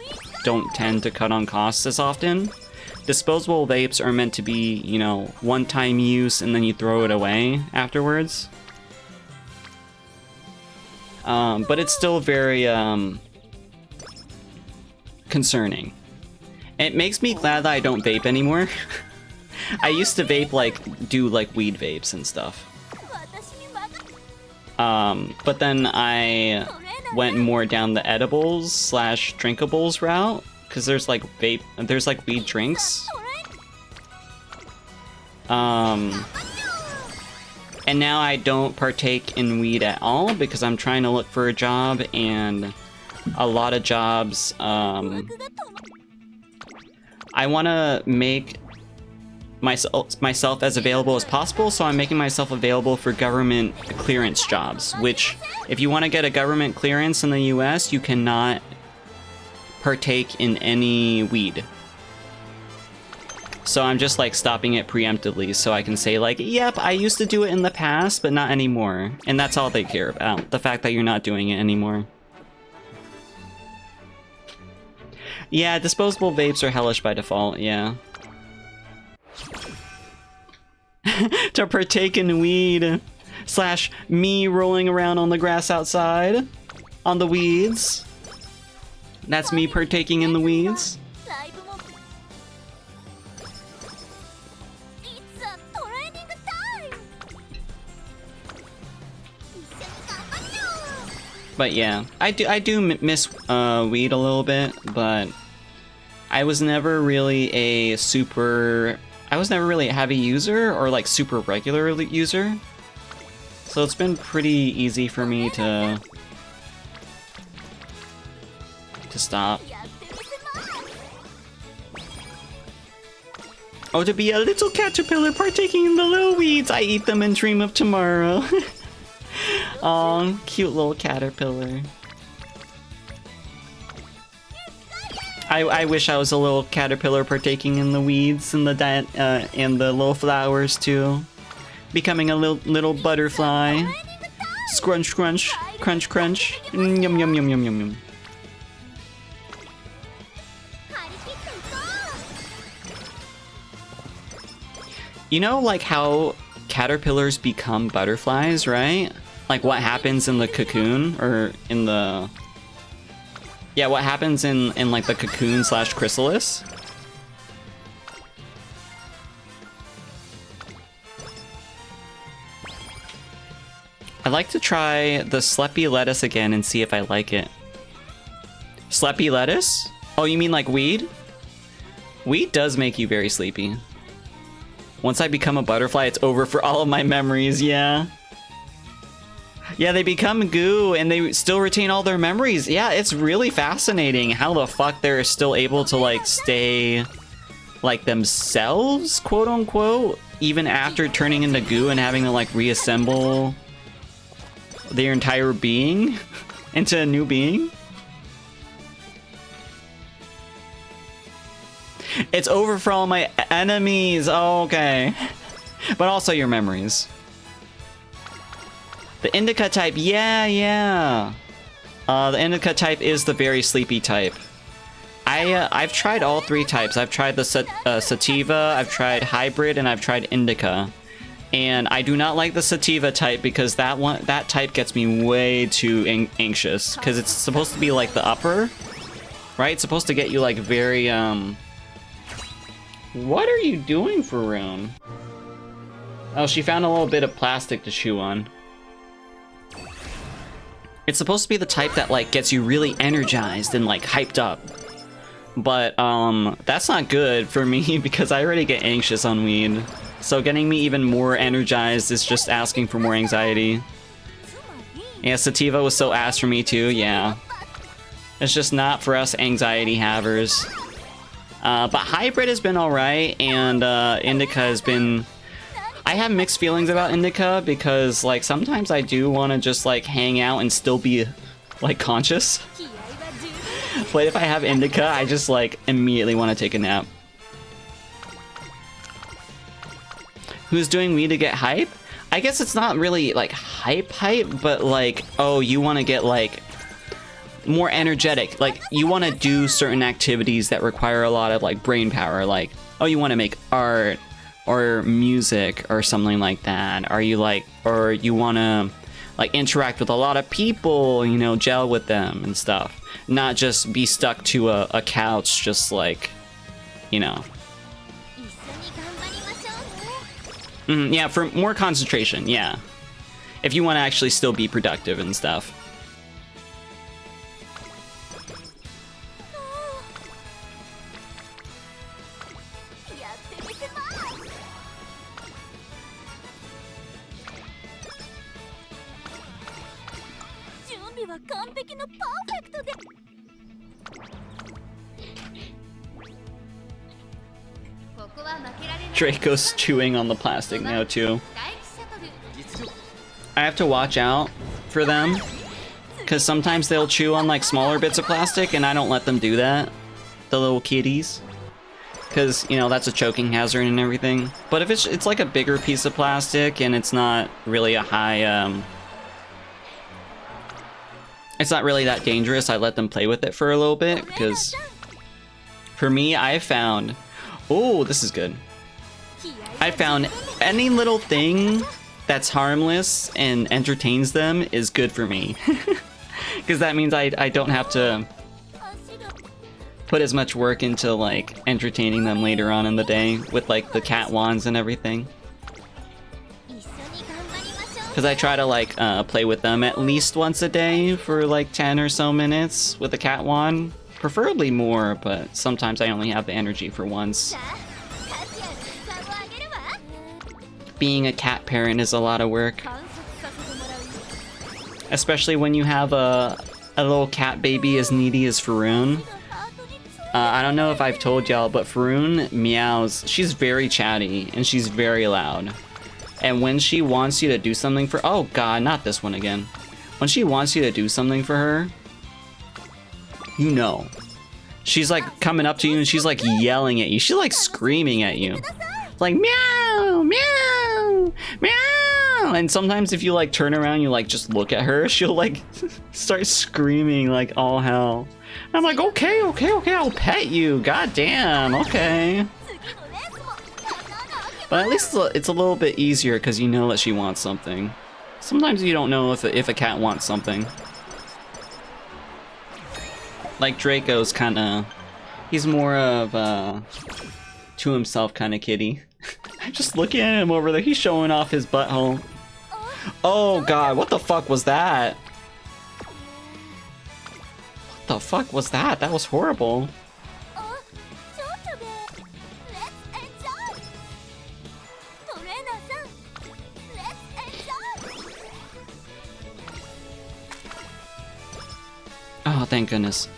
don't tend to cut on costs as often. Disposable vapes are meant to be, you know, one-time use and then you throw it away afterwards. But it's still very concerning. It makes me glad that I don't vape anymore. I used to vape, like, do like weed vapes and stuff. But then I went more down the edibles / drinkables route, because there's like weed drinks. And now I don't partake in weed at all because I'm trying to look for a job, and a lot of jobs, I want to make myself as available as possible, so I'm making myself available for government clearance jobs, which if you want to get a government clearance in the US, you cannot partake in any weed. So I'm just like stopping it preemptively so I can say like, yep, I used to do it in the past, but not anymore. And that's all they care about, the fact that you're not doing it anymore. Yeah, disposable vapes are hellish by default, yeah. To partake in weed / me rolling around on the grass outside on the weeds. That's me partaking in the weeds. But yeah, I do miss weed a little bit, but I was never really a heavy user or like super regular user. So it's been pretty easy for me to stop. Oh, to be a little caterpillar partaking in the little weeds, I eat them and dream of tomorrow. Aw, cute little caterpillar. I wish I was a little caterpillar partaking in the weeds and the little flowers too. Becoming a little butterfly. Scrunch, crunch, crunch, crunch. Yum, yum, yum, yum, yum, yum. You know, like how caterpillars become butterflies, right? Like what happens in the cocoon or in the... Yeah, what happens in like the cocoon slash chrysalis? I'd like to try the Sleepy lettuce again and see if I like it. Sleepy lettuce? Oh, you mean like weed? Weed does make you very sleepy. Once I become a butterfly, it's over for all of my memories, yeah. Yeah, they become goo and they still retain all their memories. Yeah, it's really fascinating how the fuck they're still able to like stay like themselves, quote unquote, even after turning into goo and having to like reassemble their entire being into a new being. It's over for all my enemies. Oh, okay. But also your memories. The indica type, yeah. The indica type is the very sleepy type. I've tried all three types. I've tried the sativa, I've tried hybrid, and I've tried indica. And I do not like the sativa type because that type gets me way too anxious. Because it's supposed to be like the upper, right? It's supposed to get you like very What are you doing, Rune? Oh, she found a little bit of plastic to chew on. It's supposed to be the type that like gets you really energized and like hyped up. But that's not good for me because I already get anxious on weed. So getting me even more energized is just asking for more anxiety. Yeah, sativa was so ass for me too, yeah. It's just not for us anxiety havers. But hybrid has been alright, and indica has been... I have mixed feelings about indica because like sometimes I do want to just like hang out and still be like conscious. But if I have indica, I just like immediately want to take a nap. Who's doing weed to get hype? I guess it's not really like hype, but like, oh, you want to get like more energetic. Like you want to do certain activities that require a lot of like brain power. Like, oh, you want to make art or music or something like that. Are you like, or you want to like interact with a lot of people, you know, gel with them and stuff. Not just be stuck to a couch, just like, you know. Yeah, for more concentration, yeah. If you want to actually still be productive and stuff. Draco's chewing on the plastic now too. I have to watch out for them because sometimes they'll chew on like smaller bits of plastic and I don't let them do that, the little kitties, because you know that's a choking hazard and everything. But if it's like a bigger piece of plastic and it's not really a high it's not really that dangerous, I let them play with it for a little bit because for me I found, oh, this is good. I found any little thing that's harmless and entertains them is good for me. Because that means I don't have to put as much work into like entertaining them later on in the day with like the cat wands and everything. Because I try to like play with them at least once a day for like 10 or so minutes with the cat wand. Preferably more, but sometimes I only have the energy for once. Being a cat parent is a lot of work. Especially when you have a little cat baby as needy as Rune. I don't know if I've told y'all, but Rune meows. She's very chatty and she's very loud. And when she wants you to do something for... Oh god, not this one again. When she wants you to do something for her, you know. She's like coming up to you and she's like yelling at you. She's like screaming at you. Like meow, meow, meow. yeah. And sometimes if you like turn around, you like just look at her, she'll like start screaming like all hell. And I'm like, okay, I'll pet you. God damn, okay. But at least it's a little bit easier because you know that she wants something. Sometimes you don't know if a cat wants something. Like Draco's kind of, he's more of a to himself kind of kitty. I'm just looking at him over there. He's showing off his butthole. Oh god, what the fuck was that? What the fuck was that? That was horrible. Oh, thank goodness.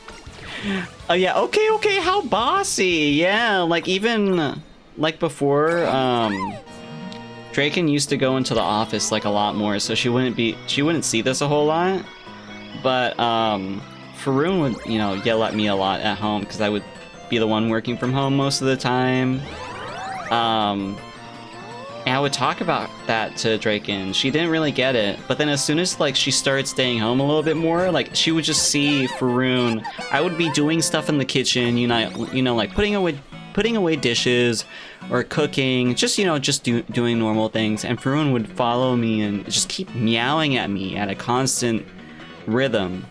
Oh yeah, okay, how bossy. Yeah, like even like before, Draken used to go into the office like a lot more, so she wouldn't see this a whole lot. But Faroon would, you know, yell at me a lot at home because I would be the one working from home most of the time. And I would talk about that to Draken. She didn't really get it, but then as soon as like she started staying home a little bit more, like she would just see Faroon. I would be doing stuff in the kitchen, you know, like putting away dishes or cooking, just doing normal things, and Faroon would follow me and just keep meowing at me at a constant rhythm.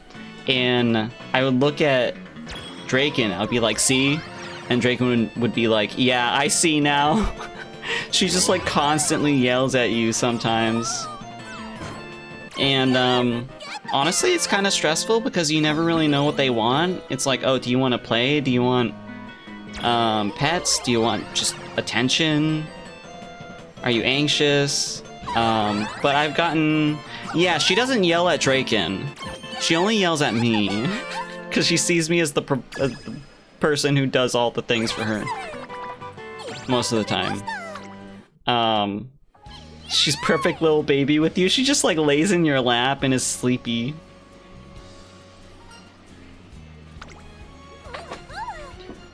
And I would look at Draken, I would be like, see? And Draken would be like, yeah, I see now. She just like constantly yells at you sometimes. And honestly, it's kind of stressful because you never really know what they want. It's like, oh, do you want to play? Do you want pets? Do you want just attention? Are you anxious? But I've gotten... Yeah, she doesn't yell at Draken. She only yells at me. Because she sees me as the person who does all the things for her. Most of the time. She's perfect little baby with you. She just like lays in your lap and is sleepy.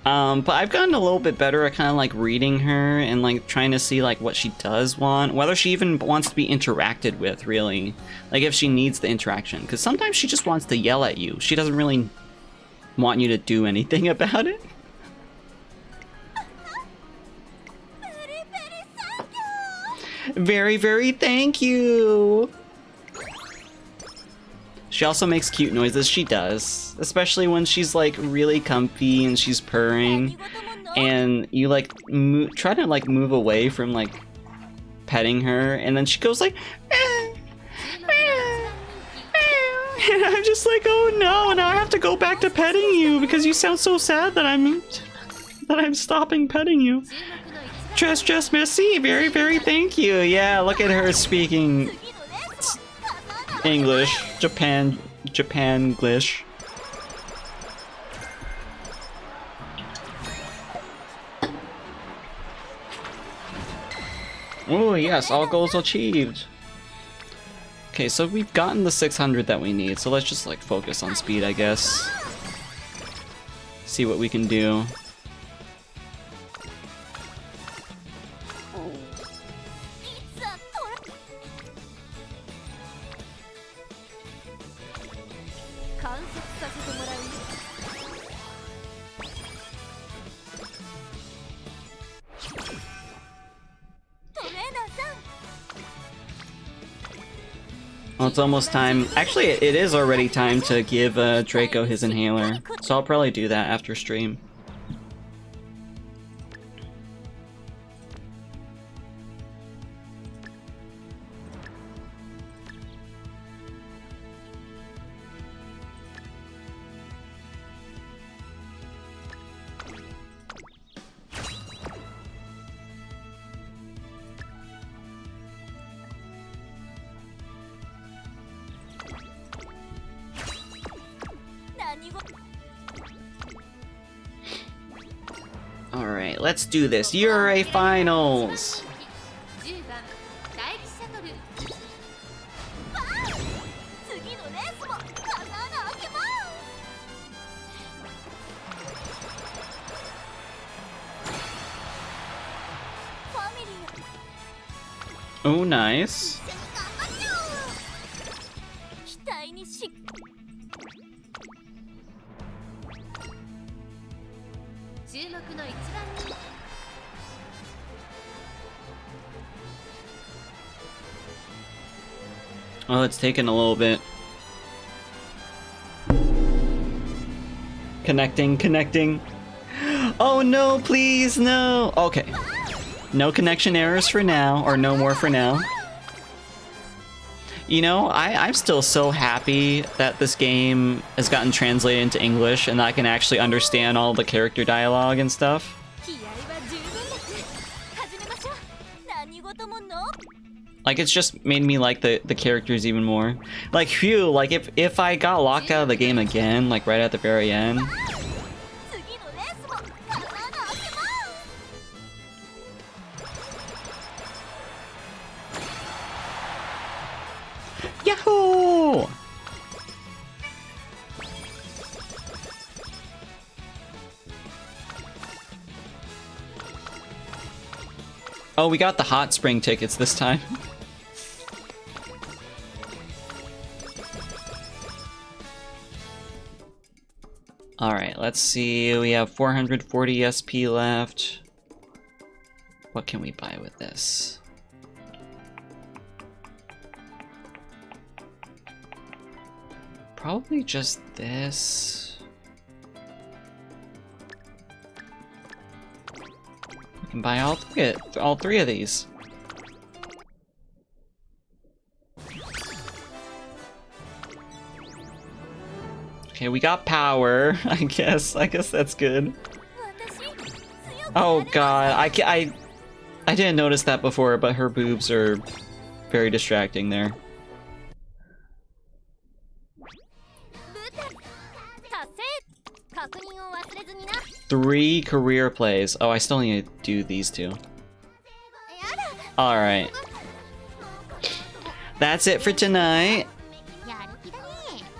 But I've gotten a little bit better at kind of like reading her and like trying to see like what she does want, whether she even wants to be interacted with, really. Like if she needs the interaction, because sometimes she just wants to yell at you. She doesn't really want you to do anything about it. Very, very thank you. She also makes cute noises. She does, especially when she's like really comfy and she's purring, and you like try to like move away from like petting her, and then she goes like, and I'm just like, oh no, now I have to go back to petting you because you sound so sad that I'm stopping petting you. Just merci, very, very thank you. Yeah, look at her speaking English, Japanglish. Oh yes, all goals achieved. Okay, so we've gotten the 600 that we need, so let's just like focus on speed, I guess. See what we can do. Well, it's almost time. Actually, it is already time to give Draco his inhaler, so I'll probably do that after stream. Alright, let's do this. Euro Finals! Oh, nice. Oh, it's taken a little bit. Connecting. Oh no, please, no. Okay. No connection errors for now, or no more for now. You know, I'm still so happy that this game has gotten translated into English and that I can actually understand all the character dialogue and stuff. 気合は十分です始めましょう何事もノー Like, it's just made me like the characters even more. Like, phew, like if I got locked out of the game again, like right at the very end. 次のレースも叶わなあけま Yahoo! Oh, we got the hot spring tickets this time. Alright, let's see. We have 440 SP left. What can we buy with this? Probably just this. We can buy all three of these. Okay, we got power. I guess that's good. 私強く Oh god, I didn't notice that before, but her boobs are very distracting there. 達成確認を忘れずにな 3 career plays. Oh, I still need to do these two. やだ Alright. That's it for tonight. やる気だね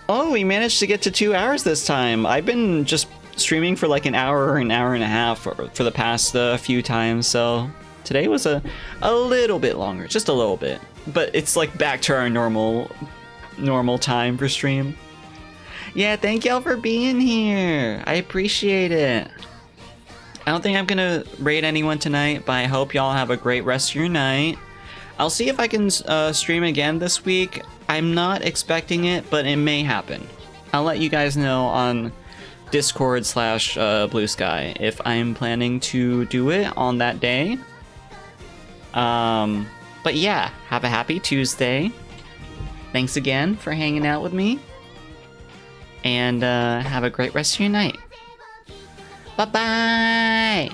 Oh, we managed to get to 2 hours this time. I've been just streaming for like an hour and a half for the past few times, so today was a little bit longer, just a little bit. But it's like back to our normal time for stream. Yeah, thank y'all for being here. I appreciate it. I don't think I'm gonna raid anyone tonight, but I hope y'all have a great rest of your night. I'll see if I can stream again this week. I'm not expecting it, but it may happen. I'll let you guys know on Discord/Blue Sky if I'm planning to do it on that day. But yeah, have a happy Tuesday. Thanks again for hanging out with me. And have a great rest of your night. Bye-bye!